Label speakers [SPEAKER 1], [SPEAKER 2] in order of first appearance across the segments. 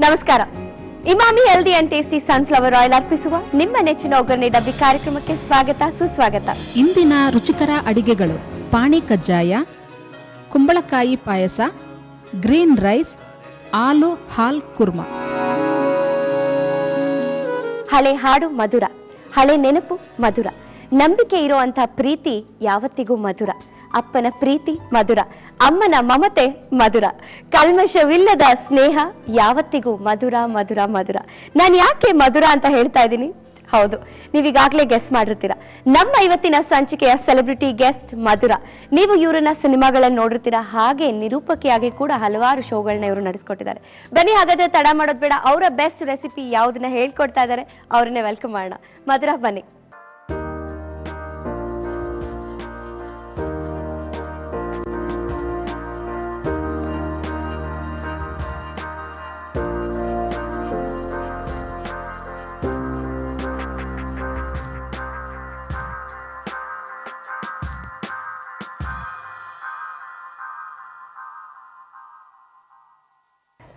[SPEAKER 1] ನಮಸ್ಕಾರ. Emami healthy and tasty sunflower oil ಅರ್ಪಿಸುವ ನಿಮ್ಮ ನೆಚ್ಚಿನ ಒಗ್ಗರಣೆ ಡಬ್ಬಿ ಕಾರ್ಯಕ್ರಮಕ್ಕೆ ಸ್ವಾಗತ ಸುಸ್ವಾಗತ.
[SPEAKER 2] ಇಂದಿನ ರುಚಿಕರ ಅಡಿಗೆಗಳು: ಪಾಣಿ ಕಜ್ಜಾಯ, ಕುಂಬಳಕಾಯಿ ಪಾಯಸ, ಗ್ರೀನ್ ರೈಸ್, ಆಲೂ ಹಾಲ್ ಕುರ್ಮಾ.
[SPEAKER 1] ಹಳೆ ಹಾಡು ಮಧುರ, ಹಳೆ ನೆನಪು ಮಧುರ, ನಂಬಿಕೆ ಇರುವಂತ ಪ್ರೀತಿ ಯಾವತ್ತಿಗೂ ಮಧುರ. ಅಪ್ಪನ ಪ್ರೀತಿ ಮಧುರ, ಅಮ್ಮನ ಮಮತೆ ಮಧುರ, ಕಲ್ಮಶವಿಲ್ಲದ ಸ್ನೇಹ ಯಾವತ್ತಿಗೂ ಮಧುರ ಮಧುರ ಮಧುರ. ನಾನು ಯಾಕೆ ಮಧುರ ಅಂತ ಹೇಳ್ತಾ ಇದ್ದೀನಿ? ಹೌದು, ನೀವೀಗಾಗಲೇ ಗೆಸ್ಟ್ ಮಾಡಿರ್ತೀರ. ನಮ್ಮ ಇವತ್ತಿನ ಸಂಚಿಕೆಯ ಸೆಲೆಬ್ರಿಟಿ ಗೆಸ್ಟ್ ಮಧುರ. ನೀವು ಇವರನ್ನ ಸಿನಿಮಾಗಳಲ್ಲಿ ನೋಡಿರ್ತೀರಾ, ಹಾಗೆ ನಿರೂಪಕಿಯಾಗಿ ಕೂಡ ಹಲವಾರು ಶೋಗಳನ್ನ ಇವರು ನಡೆಸ್ಕೊಟ್ಟಿದ್ದಾರೆ. ಬನ್ನಿ, ಹಾಗಾದ್ರೆ ತಡ ಮಾಡೋದು ಬೇಡ, ಅವರ ಬೆಸ್ಟ್ ರೆಸಿಪಿ ಯಾವುದನ್ನ ಹೇಳ್ಕೊಡ್ತಾ ಇದ್ದಾರೆ ಅವ್ರನ್ನೇ ವೆಲ್ಕಮ್ ಮಾಡೋಣ. ಮಧುರ, ಬನ್ನಿ.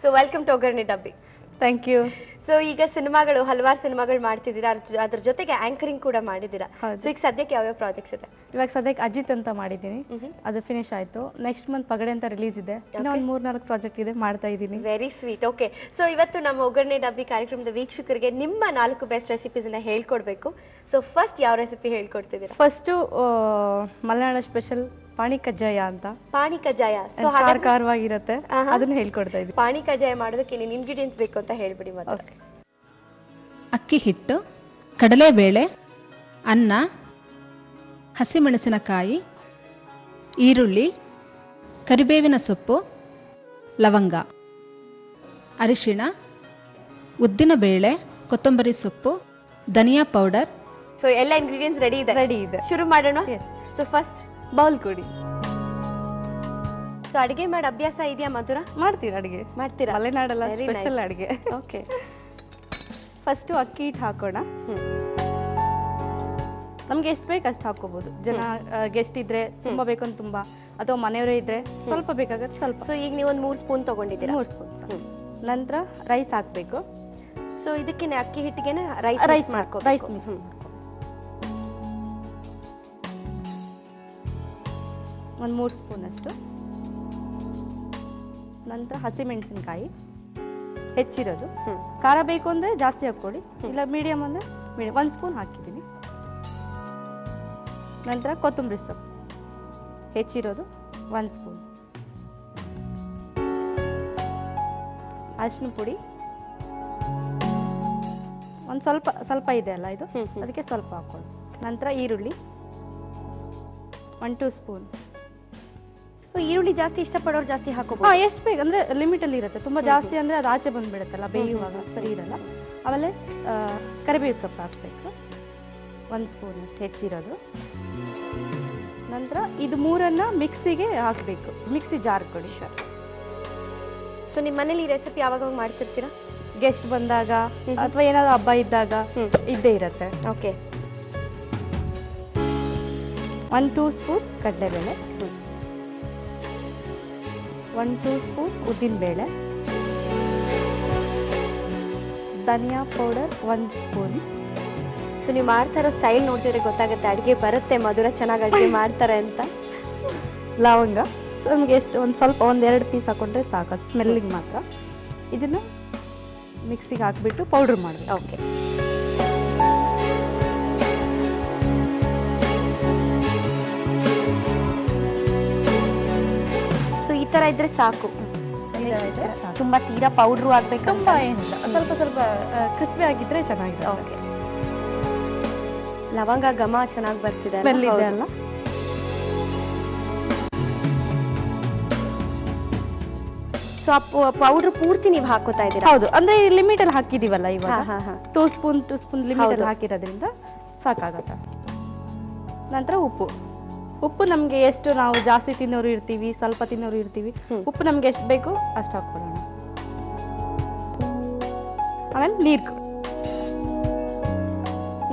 [SPEAKER 1] ಸೊ ವೆಲ್ಕಮ್ ಟು ಒಗ್ಗರಣೆ ಡಬ್ಬಿ.
[SPEAKER 3] Thank you.
[SPEAKER 1] ಸೊ ಈಗ ಸಿನಿಮಾಗಳು, ಹಲವಾರು ಸಿನಿಮಾಗಳು ಮಾಡ್ತಿದ್ದೀರಾ, ಅದ್ರ ಜೊತೆಗೆ ಆಂಕರಿಂಗ್ ಕೂಡ ಮಾಡಿದ್ದೀರಾ. ಸೊ ಈಗ ಸದ್ಯಕ್ಕೆ ಯಾವ್ಯಾವ ಪ್ರಾಜೆಕ್ಟ್ಸ್ ಇದೆ?
[SPEAKER 3] ಇವಾಗ ಸದ್ಯಕ್ಕೆ ಅಜಿತ್ ಅಂತ ಮಾಡಿದ್ದೀನಿ, ಅದು ಫಿನಿಶ್ ಆಯ್ತು. ನೆಕ್ಸ್ಟ್ ಮಂತ್ ಪಗಡೆ ಅಂತ ರಿಲೀಸ್ ಇದೆ. ಇನ್ನೂ ಒಂದು 3-4 ಪ್ರಾಜೆಕ್ಟ್ ಇದೆ, ಮಾಡ್ತಾ ಇದ್ದೀನಿ.
[SPEAKER 1] Very sweet. ಓಕೆ, ಸೊ ಇವತ್ತು ನಮ್ಮ ಒಗ್ಗರಣೆ ಡಬ್ಬಿ ಕಾರ್ಯಕ್ರಮದ ವೀಕ್ಷಕರಿಗೆ ನಿಮ್ಮ 4 ಬೆಸ್ಟ್ ರೆಸಿಪೀಸ್ ಅನ್ನ ಹೇಳ್ಕೊಡ್ಬೇಕು. ಸೊ ಫಸ್ಟ್ ಯಾವ ರೆಸಿಪಿ ಹೇಳ್ಕೊಡ್ತಿದ್ದೀರಾ?
[SPEAKER 3] ಫಸ್ಟ್ ಮಲೆನಾಡ ಸ್ಪೆಷಲ್ ಪಾಣಿ ಕಜ್ಜಾಯ ಅಂತ.
[SPEAKER 1] ಪಾಣಿ ಕಜ್ಜಾಯ
[SPEAKER 3] ಖಾರವಾಗಿರುತ್ತೆ, ಅದನ್ನ ಹೇಳ್ಕೊಡ್ತಾ ಇದ್ದೀನಿ.
[SPEAKER 1] ಪಾಣಿ ಕಜ್ಜಾಯ ಮಾಡೋದಕ್ಕೆ ಏನೇನು ಇಂಗ್ರೀಡಿಯೆಂಟ್ಸ್ ಬೇಕು ಅಂತ ಹೇಳ್ಬಿಡಿ ಮತ್ತೆ.
[SPEAKER 2] ಅಕ್ಕಿ ಹಿಟ್ಟು, ಕಡಲೆಬೇಳೆ, ಅನ್ನ, ಹಸಿಮೆಣಸಿನಕಾಯಿ, ಈರುಳ್ಳಿ, ಕರಿಬೇವಿನ ಸೊಪ್ಪು, ಲವಂಗ, ಅರಿಶಿಣ, ಉದ್ದಿನಬೇಳೆ, ಕೊತ್ತಂಬರಿ ಸೊಪ್ಪು, ಧನಿಯಾ ಪೌಡರ್.
[SPEAKER 1] ಸೊ ಎಲ್ಲ ಇಂಗ್ರೀಡಿಯೆಂಟ್ಸ್ ರೆಡಿ ಇದೆ. ಶುರು ಮಾಡೋಣ. ಸೊ ಫಸ್ಟ್
[SPEAKER 3] ಬೌಲ್ ಕೊಡಿ.
[SPEAKER 1] ಸೊ ಅಡಿಗೆ ಮಾಡಿ ಅಭ್ಯಾಸ ಇದೆಯಾ ಮಧುರ?
[SPEAKER 3] ಮಾಡ್ತೀರಾ ಅಡಿಗೆ?
[SPEAKER 1] ಮಾಡ್ತೀರಾ?
[SPEAKER 3] ಮಲೆನಾಡಲ್ಲ ಸ್ಪೆಷಲ್ ಅಡಿಗೆ.
[SPEAKER 1] ಓಕೆ,
[SPEAKER 3] ಫಸ್ಟ್ ಅಕ್ಕಿ ಹಿಟ್ಟು ಹಾಕೋಣ. ನಮ್ಗೆ ಎಷ್ಟು ಬೇಕು ಅಷ್ಟು ಹಾಕೋಬಹುದು. ಜನ ಗೆಸ್ಟ್ ಇದ್ರೆ ತುಂಬಾ ಬೇಕಂತ ತುಂಬಾ, ಅಥವಾ ಮನೆಯವರೇ ಇದ್ರೆ ಸ್ವಲ್ಪ ಬೇಕಾಗತ್ತೆ ಸ್ವಲ್ಪ.
[SPEAKER 1] ಸೊ ಈಗ ನೀವು ಒಂದು 3 ಸ್ಪೂನ್ ತಗೊಂಡಿದ್ದೀರಾ?
[SPEAKER 3] 3 ಸ್ಪೂನ್. ನಂತರ ರೈಸ್ ಹಾಕ್ಬೇಕು.
[SPEAKER 1] ಸೊ ಇದಕ್ಕೆ ಅಕ್ಕಿ ಹಿಟ್ಟಿಗೆ ರೈಸ್ ಮಾಡ್ಕೋ.
[SPEAKER 3] ರೈಸ್ ಒಂದು 3 ಸ್ಪೂನ್ ಅಷ್ಟು. ನಂತರ ಹಸಿಮೆಣಸಿನಕಾಯಿ ಹೆಚ್ಚಿರೋದು. ಖಾರ ಬೇಕು ಅಂದ್ರೆ ಜಾಸ್ತಿ ಹಾಕೊಳ್ಳಿ, ಇಲ್ಲ ಮೀಡಿಯಂ ಅಂದ್ರೆ ಮೀಡಿಯಂ. 1 ಸ್ಪೂನ್ ಹಾಕಿದ್ದೀನಿ. ನಂತರ ಕೊತ್ತಂಬರಿ ಸೊಪ್ಪು ಹೆಚ್ಚಿರೋದು 1 ಸ್ಪೂನ್. ಅರಿಶಿನ ಪುಡಿ ಒಂದು ಸ್ವಲ್ಪ ಇದೆ ಅಲ್ಲ ಇದು, ಅದಕ್ಕೆ ಸ್ವಲ್ಪ ಹಾಕೊಳ್ಳಿ. ನಂತರ ಈರುಳ್ಳಿ 1-2 ಸ್ಪೂನ್.
[SPEAKER 1] ಈರುಳ್ಳಿ ಜಾಸ್ತಿ ಇಷ್ಟಪಡೋರು ಜಾಸ್ತಿ ಹಾಕೋಬಹುದು.
[SPEAKER 3] ಎಷ್ಟು ಬೇಕು ಅಂದ್ರೆ ಲಿಮಿಟ್ ಅಲ್ಲಿ ಇರುತ್ತೆ. ತುಂಬಾ ಜಾಸ್ತಿ ಅಂದ್ರೆ ಅದು ಆಚೆ ಬಂದ್ಬಿಡುತ್ತಲ್ಲ, ಬೇಯುವಾಗ ಸರಿ ಇರಲ್ಲ. ಆಮೇಲೆ ಕರಿಬೇವು ಸೊಪ್ಪು ಹಾಕ್ಬೇಕು 1 ಸ್ಪೂನ್ ಅಷ್ಟು ಹೆಚ್ಚಿರೋದು. ನಂತರ ಇದು 3 ಮಿಕ್ಸಿಗೆ ಹಾಕ್ಬೇಕು. ಮಿಕ್ಸಿ ಜಾರ್ ಕೊಡಿ.
[SPEAKER 1] ಸೊ ನಿಮ್ಮ ಮನೇಲಿ ಈ ರೆಸಿಪಿ ಯಾವಾಗ ಮಾಡ್ತಿರ್ತೀರಾ?
[SPEAKER 3] ಗೆಸ್ಟ್ ಬಂದಾಗ ಅಥವಾ ಏನಾದ್ರು ಹಬ್ಬ ಇದ್ದಾಗ ಇದ್ದೇ ಇರುತ್ತೆ.
[SPEAKER 1] ಓಕೆ,
[SPEAKER 3] 1-2 ಸ್ಪೂನ್ ಕಡಲೆಬೇಳೆ, 1-2 ಸ್ಪೂನ್ ಉದ್ದಿನಬೇಳೆ, ಧನಿಯಾ ಪೌಡರ್ 1 ಸ್ಪೂನ್.
[SPEAKER 1] ಸೊ ನೀವು ಮಾಡ್ತಾ ಇರೋ ಸ್ಟೈಲ್ ನೋಡ್ತಿದ್ರೆ ಗೊತ್ತಾಗುತ್ತೆ ಅಡಿಗೆ ಬರುತ್ತೆ, ಮಧುರ ಚೆನ್ನಾಗಿ ಅಡಿಗೆ ಮಾಡ್ತಾರೆ ಅಂತ.
[SPEAKER 3] ಲವಂಗ ನಮ್ಗೆ ಎಷ್ಟು ಒಂದು 2 ಪೀಸ್ ಹಾಕೊಂಡ್ರೆ ಸಾಕು, ಸ್ಮೆಲ್ಲಿಗೆ ಮಾತ್ರ. ಇದನ್ನ ಮಿಕ್ಸಿಗೆ ಹಾಕ್ಬಿಟ್ಟು ಪೌಡರ್ ಮಾಡಬೇಕು.
[SPEAKER 1] ಓಕೆ, ಸೊ ಈ ತರ ಇದ್ರೆ ಸಾಕು. ತುಂಬಾ ತೀರಾ ಪೌಡ್ರು ಆಗ್ಬೇಕು?
[SPEAKER 3] ತುಂಬಾ ಏನಿಲ್ಲ, ಸ್ವಲ್ಪ ಕ್ರಿಸ್ಪಿ ಆಗಿದ್ರೆ ಚೆನ್ನಾಗಿದೆ.
[SPEAKER 1] ಓಕೆ, ಲವಂಗ ಘಮ ಚೆನ್ನಾಗಿ ಬರ್ತಿದೆ,
[SPEAKER 3] ಸ್ಮೆಲ್ ಇದೆ ಅಲ್ಲ.
[SPEAKER 1] ಸೊ ಪೌಡರ್ ಪೂರ್ತಿ ನೀವು ಹಾಕೋತಾ ಇದ್ದೀರಾ?
[SPEAKER 3] ಹೌದು, ಅಂದ್ರೆ ಲಿಮಿಟ್ ಅಲ್ಲಿ ಹಾಕಿದೀವಲ್ಲ ಇವಾಗ. 2 ಸ್ಪೂನ್ ಲಿಮಿಟ್ ಅಲ್ಲಿ ಹಾಕಿರೋದ್ರಿಂದ ಸಾಕಾಗತ್ತೆ. ನಂತರ ಉಪ್ಪು ನಮ್ಗೆ ಎಷ್ಟು, ನಾವು ಜಾಸ್ತಿ ತಿನ್ನೋರು ಇರ್ತೀವಿ, ಸ್ವಲ್ಪ ತಿನ್ನೋರು ಇರ್ತೀವಿ. ಉಪ್ಪು ನಮ್ಗೆ ಎಷ್ಟು ಬೇಕು ಅಷ್ಟು ಹಾಕೊಳ್ಳೋಣ. ಆಮೇಲೆ ನೀರು.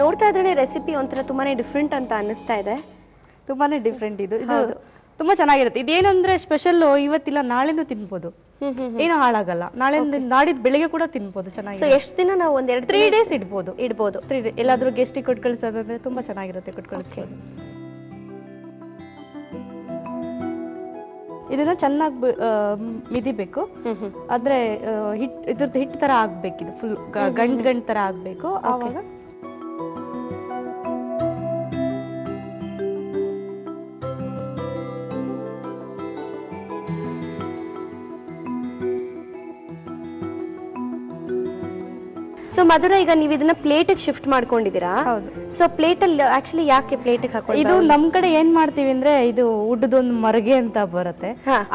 [SPEAKER 1] ನೋಡ್ತಾ ಇದ್ರೆ ರೆಸಿಪಿ ಒಂಥರ ತುಂಬಾನೇ ಡಿಫ್ರೆಂಟ್ ಅಂತ ಅನ್ನಿಸ್ತಾ ಇದೆ.
[SPEAKER 3] ತುಂಬಾನೇ ಡಿಫ್ರೆಂಟ್ ಇದು. ತುಂಬಾ ಚೆನ್ನಾಗಿರುತ್ತೆ. ಇದೇನಂದ್ರೆ ಸ್ಪೆಷಲ್ ಇವತ್ತಿಲ್ಲ ನಾಳೆನೂ ತಿನ್ಬೋದು, ಏನು ಹಾಳಾಗಲ್ಲ. ನಾಡಿದ್ ಬೆಳಿಗ್ಗೆ ಕೂಡ ತಿನ್ಬೋದು. ಚೆನ್ನಾಗಿ
[SPEAKER 1] ಎಷ್ಟು ದಿನ ನಾವು ಒಂದೆರಡು
[SPEAKER 3] 3 days ಇಡ್ಬೋದು.
[SPEAKER 1] 3 days
[SPEAKER 3] ಎಲ್ಲಾದ್ರೂ ಗೆಸ್ಟಿಗೆ ಕೊಟ್ಟು ಕಳ್ಸೋದಂದ್ರೆ ತುಂಬಾ ಚೆನ್ನಾಗಿರುತ್ತೆ, ಕೊಟ್ಟು ಕಳಿಸ್ಬೋದು. ಇದನ್ನ ಚೆನ್ನಾಗಿ ಮಿದಿಬೇಕು. ಆದ್ರೆ ಇದ್ರದ್ದು ಹಿಟ್ಟು ತರ ಆಗ್ಬೇಕು, ಇದು ಫುಲ್ ಗಂಟ್ ತರ ಆಗ್ಬೇಕು. ಆವಾಗ
[SPEAKER 1] ಸೊ ಮಧುರ, ಈಗ ನೀವು ಇದನ್ನ ಪ್ಲೇಟಿಗೆ ಶಿಫ್ಟ್ ಮಾಡ್ಕೊಂಡಿದ್ದೀರಾ?
[SPEAKER 3] ಹೌದು.
[SPEAKER 1] ಸೊ ಪ್ಲೇಟ್ ಅಲ್ಲಿ ಆಕ್ಚುಲಿ ಯಾಕೆ ಪ್ಲೇಟಿಗೆ ಹಾಕೊಂಡು?
[SPEAKER 3] ಇದು ನಮ್ ಕಡೆ ಏನ್ ಮಾಡ್ತೀವಿ ಅಂದ್ರೆ, ಇದು ಉಡ್ಡದೊಂದು ಮರ್ಗೆ ಅಂತ ಬರುತ್ತೆ,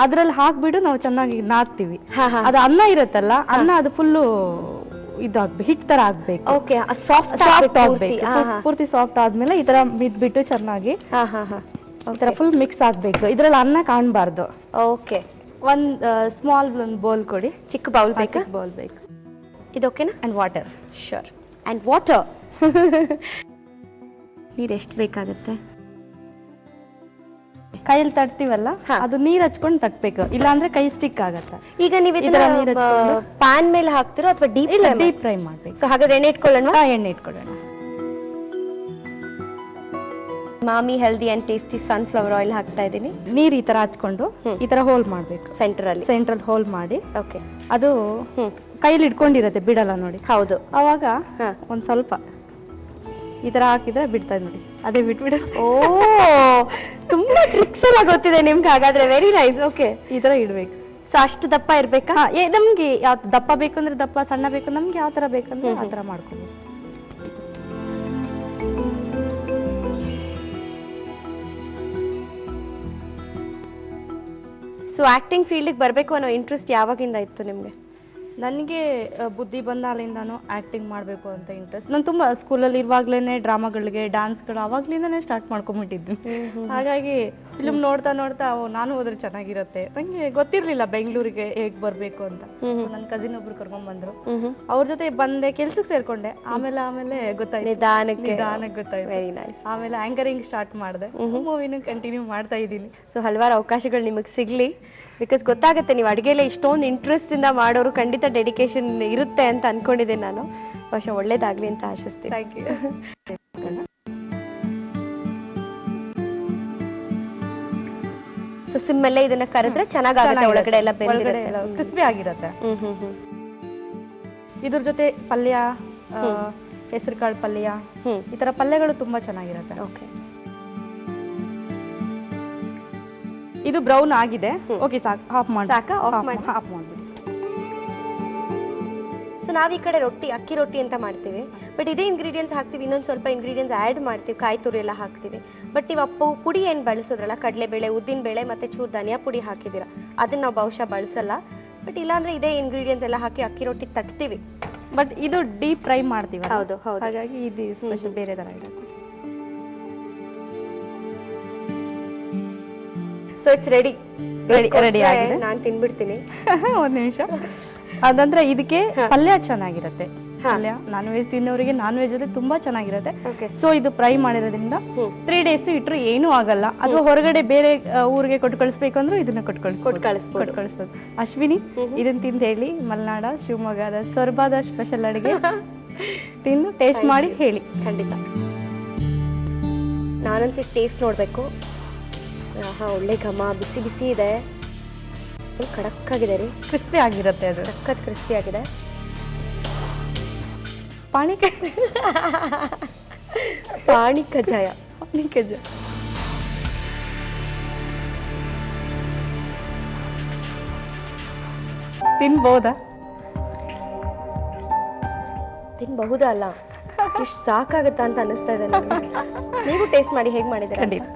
[SPEAKER 3] ಅದ್ರಲ್ಲಿ ಹಾಕ್ಬಿಟ್ಟು ನಾವು ಚೆನ್ನಾಗಿ ನಾದ್ತೀವಿ. ಅದು ಅನ್ನ ಇರುತ್ತಲ್ಲ, ಅನ್ನ ಅದು ಫುಲ್ಲು ಇದಾಗ್ಬೇಕು, ಹಿಟ್ ತರ ಆಗ್ಬೇಕು.
[SPEAKER 1] ಓಕೆ, ಸಾಫ್ಟ್
[SPEAKER 3] ಆಗ್ಬೇಕು. ಪೂರ್ತಿ ಸಾಫ್ಟ್ ಆದ್ಮೇಲೆ ಈ ತರ ಮಿದ್ಬಿಟ್ಟು ಚೆನ್ನಾಗಿ ಈ ತರ ಫುಲ್ ಮಿಕ್ಸ್ ಆಗ್ಬೇಕು. ಇದ್ರಲ್ಲಿ ಅನ್ನ ಕಾಣ್ಬಾರ್ದು.
[SPEAKER 1] ಓಕೆ,
[SPEAKER 3] ಒಂದ್ ಸ್ಮಾಲ್ ಒಂದು ಬೌಲ್ ಕೊಡಿ.
[SPEAKER 1] ಚಿಕ್ಕ ಬೌಲ್ ಬೇಕಾ?
[SPEAKER 3] ಬೌಲ್ ಬೇಕು.
[SPEAKER 1] ಇದು ಓಕೆನಾ?
[SPEAKER 3] And water.
[SPEAKER 1] Sure. And water. ನೀರು ಎಷ್ಟು ಬೇಕಾಗುತ್ತೆ?
[SPEAKER 3] ಕೈಯಲ್ಲಿ ತಟ್ತೀವಲ್ಲ, ಅದು ನೀರ್ ಹಚ್ಕೊಂಡು ತಟ್ಬೇಕು, ಇಲ್ಲ ಅಂದ್ರೆ ಕೈ ಸ್ಟಿಕ್ ಆಗತ್ತೆ.
[SPEAKER 1] ಈಗ ನೀವು ಪ್ಯಾನ್ ಮೇಲೆ ಹಾಕ್ತಿರೋ ಅಥವಾ ಡೀಪ್
[SPEAKER 3] ಫ್ರೈ ಮಾಡ್ಬೇಕು?
[SPEAKER 1] ಸೊ ಹಾಗಾದ್ರೆ ಎಣ್ಣೆ ಇಟ್ಕೊಳ್ಳೋಣ.
[SPEAKER 3] ಎಣ್ಣೆ ಇಟ್ಕೊಳ್ಳೋಣ.
[SPEAKER 1] ಮಾಮಿ healthy and tasty sunflower oil ಹಾಕ್ತಾ ಇದ್ದೀನಿ.
[SPEAKER 3] ನೀರ್ ಈ ತರ ಹಚ್ಕೊಂಡು ಈ ತರ ಹೋಲ್ ಮಾಡ್ಬೇಕು, ಸೆಂಟ್ರಲ್ ಹೋಲ್ ಮಾಡಿ.
[SPEAKER 1] ಓಕೆ,
[SPEAKER 3] ಅದು ಕೈಯಲ್ಲಿ ಇಟ್ಕೊಂಡಿರತ್ತೆ, ಬಿಡಲ್ಲ ನೋಡಿ.
[SPEAKER 1] ಹೌದು.
[SPEAKER 3] ಅವಾಗ ಒಂದ್ ಸ್ವಲ್ಪ ಈ ತರ ಹಾಕಿದ್ರೆ ಬಿಡ್ತಾ ನೋಡಿ, ಅದೇ ಬಿಟ್ಬಿಡ.
[SPEAKER 1] ಓ, ತುಂಬಾ ಟ್ರಿಕ್ಸ್ ಎಲ್ಲ ಗೊತ್ತಿದೆ ನಿಮ್ಗೆ ಹಾಗಾದ್ರೆ. Very nice. ಓಕೆ,
[SPEAKER 3] ಈ ತರ ಇಡ್ಬೇಕು.
[SPEAKER 1] ಸೊ ಅಷ್ಟು ದಪ್ಪ ಇರ್ಬೇಕಾ?
[SPEAKER 3] ನಮ್ಗೆ ಯಾವ ದಪ್ಪ ಬೇಕಂದ್ರೆ ದಪ್ಪ, ಸಣ್ಣ ಬೇಕು ನಮ್ಗೆ ಯಾವ ತರ ಬೇಕಂದ್ರೆ ಆ ತರ ಮಾಡ್ಕೊಂಡು.
[SPEAKER 1] ಸೊ ಆಕ್ಟಿಂಗ್ ಫೀಲ್ಡ್ ಬರ್ಬೇಕು ಅನ್ನೋ ಇಂಟ್ರೆಸ್ಟ್ ಯಾವಾಗಿಂದ ಇತ್ತು ನಿಮ್ಗೆ?
[SPEAKER 3] ನನಗೆ ಬುದ್ಧಿ ಬಂದಾಲಿಂದಾನು ಆಕ್ಟಿಂಗ್ ಮಾಡಬೇಕು ಅಂತ ಇಂಟ್ರೆಸ್ಟ್. ನಾನು ತುಂಬಾ ಸ್ಕೂಲಲ್ಲಿ ಇರುವಾಗ್ಲೇನೆ ಡ್ರಾಮಾಗಳಿಗೆ, ಡ್ಯಾನ್ಸ್ಗಳು ಅವಾಗ್ಲಿಂದಾನೇ ಸ್ಟಾರ್ಟ್ ಮಾಡ್ಕೊಂಡ್ಬಿಟ್ಟಿದ್ದು. ಹಾಗಾಗಿ ಫಿಲ್ಮ್ ನೋಡ್ತಾ ನೋಡ್ತಾ ನಾನು ಹೋದ್ರೆ ಚೆನ್ನಾಗಿರುತ್ತೆ. ನಂಗೆ ಗೊತ್ತಿರ್ಲಿಲ್ಲ ಬೆಂಗಳೂರಿಗೆ ಹೇಗ್ ಬರ್ಬೇಕು ಅಂತ. ನನ್ನ ಕಸಿನ್ ಒಬ್ರು ಕರ್ಕೊಂಡ್ ಬಂದ್ರು, ಅವ್ರ ಜೊತೆ ಬಂದೆ, ಕೆಲ್ಸಕ್ಕೆ ಸೇರ್ಕೊಂಡೆ. ಆಮೇಲೆ ಗೊತ್ತಾಯ್ತು, ನಿಧಾನಕ್ಕೆ ಗೊತ್ತಾಯ್ತು. ಆಮೇಲೆ ಆಂಕರಿಂಗ್ ಸ್ಟಾರ್ಟ್ ಮಾಡಿದೆ, ಮೂವಿನೂ ಕಂಟಿನ್ಯೂ ಮಾಡ್ತಾ ಇದ್ದೀನಿ.
[SPEAKER 1] ಸೊ ಹಲವಾರು ಅವಕಾಶಗಳು ನಿಮಗೆ ಸಿಗ್ಲಿ. ಬಿಕಾಸ್ ಗೊತ್ತಾಗುತ್ತೆ, ನೀವು ಅಡುಗೆಲೆ ಇಷ್ಟೊಂದು ಇಂಟ್ರೆಸ್ಟ್ ಇಂದ ಮಾಡೋರು ಖಂಡಿತ ಡೆಡಿಕೇಶನ್ ಇರುತ್ತೆ ಅಂತ ಅನ್ಕೊಂಡಿದ್ದೀನಿ ನಾನು. ಬಹುಶಃ ಒಳ್ಳೇದಾಗ್ಲಿ ಅಂತ ಆಶಿಸ್ತೀನಿ.
[SPEAKER 3] Thank you.
[SPEAKER 1] ಸೊ ಸಿಮ್ಮಲ್ಲೇ ಇದನ್ನ ಕರೆದ್ರೆ ಚೆನ್ನಾಗಾಗುತ್ತೆ, ಒಳಗಡೆ ಎಲ್ಲ
[SPEAKER 3] ಕ್ರಿಸ್ಪಿ ಆಗಿರುತ್ತೆ. ಇದ್ರ ಜೊತೆ ಪಲ್ಯ, ಹೆಸರು ಕಾಳು ಪಲ್ಯ, ಈ ತರ ಪಲ್ಯಗಳು ತುಂಬಾ ಚೆನ್ನಾಗಿರುತ್ತೆ.
[SPEAKER 1] ಓಕೆ,
[SPEAKER 3] ಇದು ಬ್ರೌನ್ ಆಗಿದೆ. ಓಕೆ, ಸಾಕು. ಆಫ್ ಮಾಡಿ. ಆಫ್ ಮಾಡ್ಬಿಡಿ.
[SPEAKER 1] ಸೊ ನಾವ್ ಈ ಕಡೆ ರೊಟ್ಟಿ, ಅಕ್ಕಿ ರೊಟ್ಟಿ ಅಂತ ಮಾಡ್ತೀವಿ. ಬಟ್ ಇದೇ ಇಂಗ್ರೀಡಿಯೆಂಟ್ಸ್ ಹಾಕ್ತಿವಿ, ಇನ್ನೊಂದ್ ಸ್ವಲ್ಪ ಇಂಗ್ರೀಡಿಯೆಂಟ್ಸ್ ಆಡ್ ಮಾಡ್ತೀವಿ, ಕಾಯಿ ತುರಿ ಎಲ್ಲ ಹಾಕ್ತಿವಿ. ಬಟ್ ನೀವು ಪುಡಿ ಏನ್ ಬಳಸಿದ್ರಲ್ಲ, ಕಡಲೆಬೇಳೆ, ಉದ್ದಿನ ಬೇಳೆ ಮತ್ತೆ ಚೂರ್ ಧನಿಯಾ ಪುಡಿ ಹಾಕಿದಿರ, ಅದನ್ನ ನಾವು ಬಹುಶಃ ಬಳಸಲ್ಲ. ಬಟ್ ಇಲ್ಲಾಂದ್ರೆ ಇದೇ ಇಂಗ್ರೀಡಿಯೆಂಟ್ಸ್ ಎಲ್ಲ ಹಾಕಿ ಅಕ್ಕಿ ರೊಟ್ಟಿ ತಟ್ತೀವಿ.
[SPEAKER 3] ಬಟ್ ಇದು ಡೀಪ್ ಫ್ರೈ ಮಾಡ್ತೀವಿ.
[SPEAKER 1] ಹೌದು ಹೌದು.
[SPEAKER 3] ಹಾಗಾಗಿ ಇದು ಸ್ಪೆಷಲ್ ಬೇರೆ ತರ ಇರುತ್ತೆ.
[SPEAKER 1] ಸೊ ಇಟ್ಸ್ ರೆಡಿ
[SPEAKER 3] ಆಗಿದೆ.
[SPEAKER 1] ನಾನು ತಿನ್ಬಿಡ್ತೀನಿ.
[SPEAKER 3] ಒಂದ್ ನಿಮಿಷ. ಅದಂದ್ರೆ ಇದಕ್ಕೆ ಪಲ್ಯ ಚೆನ್ನಾಗಿರುತ್ತೆ. ಪಲ್ಯ ನಾನ್ ವೆಜ್ ತಿನ್ನೋರಿಗೆ ನಾನ್ ವೆಜ್ ಅಲ್ಲಿ ತುಂಬಾ ಚೆನ್ನಾಗಿರುತ್ತೆ. ಸೊ ಇದು ಫ್ರೈ ಮಾಡಿರೋದ್ರಿಂದ 3 days ಇಟ್ರು ಏನೂ ಆಗಲ್ಲ. ಅಥವಾ ಹೊರಗಡೆ ಬೇರೆ ಊರಿಗೆ ಕೊಟ್ಟು ಕಳಿಸ್ಬೇಕಂದ್ರೂ ಇದನ್ನ ಕೊಟ್ಟು ಕಳಿಸ್ಬೋದು. ಅಶ್ವಿನಿ, ಇದನ್ನ ತಿಂದು ಹೇಳಿ, ಮಲೆನಾಡ ಶಿವಮೊಗ್ಗದ ಸೊರಬಾದ ಸ್ಪೆಷಲ್ ಅಡಿಗೆ ತಿಂದು ಟೇಸ್ಟ್ ಮಾಡಿ ಹೇಳಿ.
[SPEAKER 1] ಖಂಡಿತ ನಾನಂತೂ ಟೇಸ್ಟ್ ನೋಡ್ಬೇಕು. ಒಳ್ಳೆ ಘಮ, ಬಿಸಿ ಬಿಸಿ ಇದೆ, ಖಡಕ್ ಆಗಿದೆ ರೀ,
[SPEAKER 3] ಕ್ರಿಸ್ಪಿ ಆಗಿರುತ್ತೆ. ಅದು
[SPEAKER 1] ಸಖತ್ ಕ್ರಿಸ್ಪಿ ಆಗಿದೆ.
[SPEAKER 3] ಪಾಣಿ ಕಜ್ಜಾಯ ತಿನ್ಬಹುದಾ?
[SPEAKER 1] ತಿನ್ಬಹುದಾ ಅಲ್ಲ, ಇಷ್ಟು ಸಾಕಾಗತ್ತಾ ಅಂತ ಅನಿಸ್ತಾ ಇದೆ ನನಗೆ. ನೀವು ಟೇಸ್ಟ್ ಮಾಡಿ, ಹೇಗ್ ಮಾಡಿದ್ದೀರಾ?
[SPEAKER 3] ಖಂಡಿತ.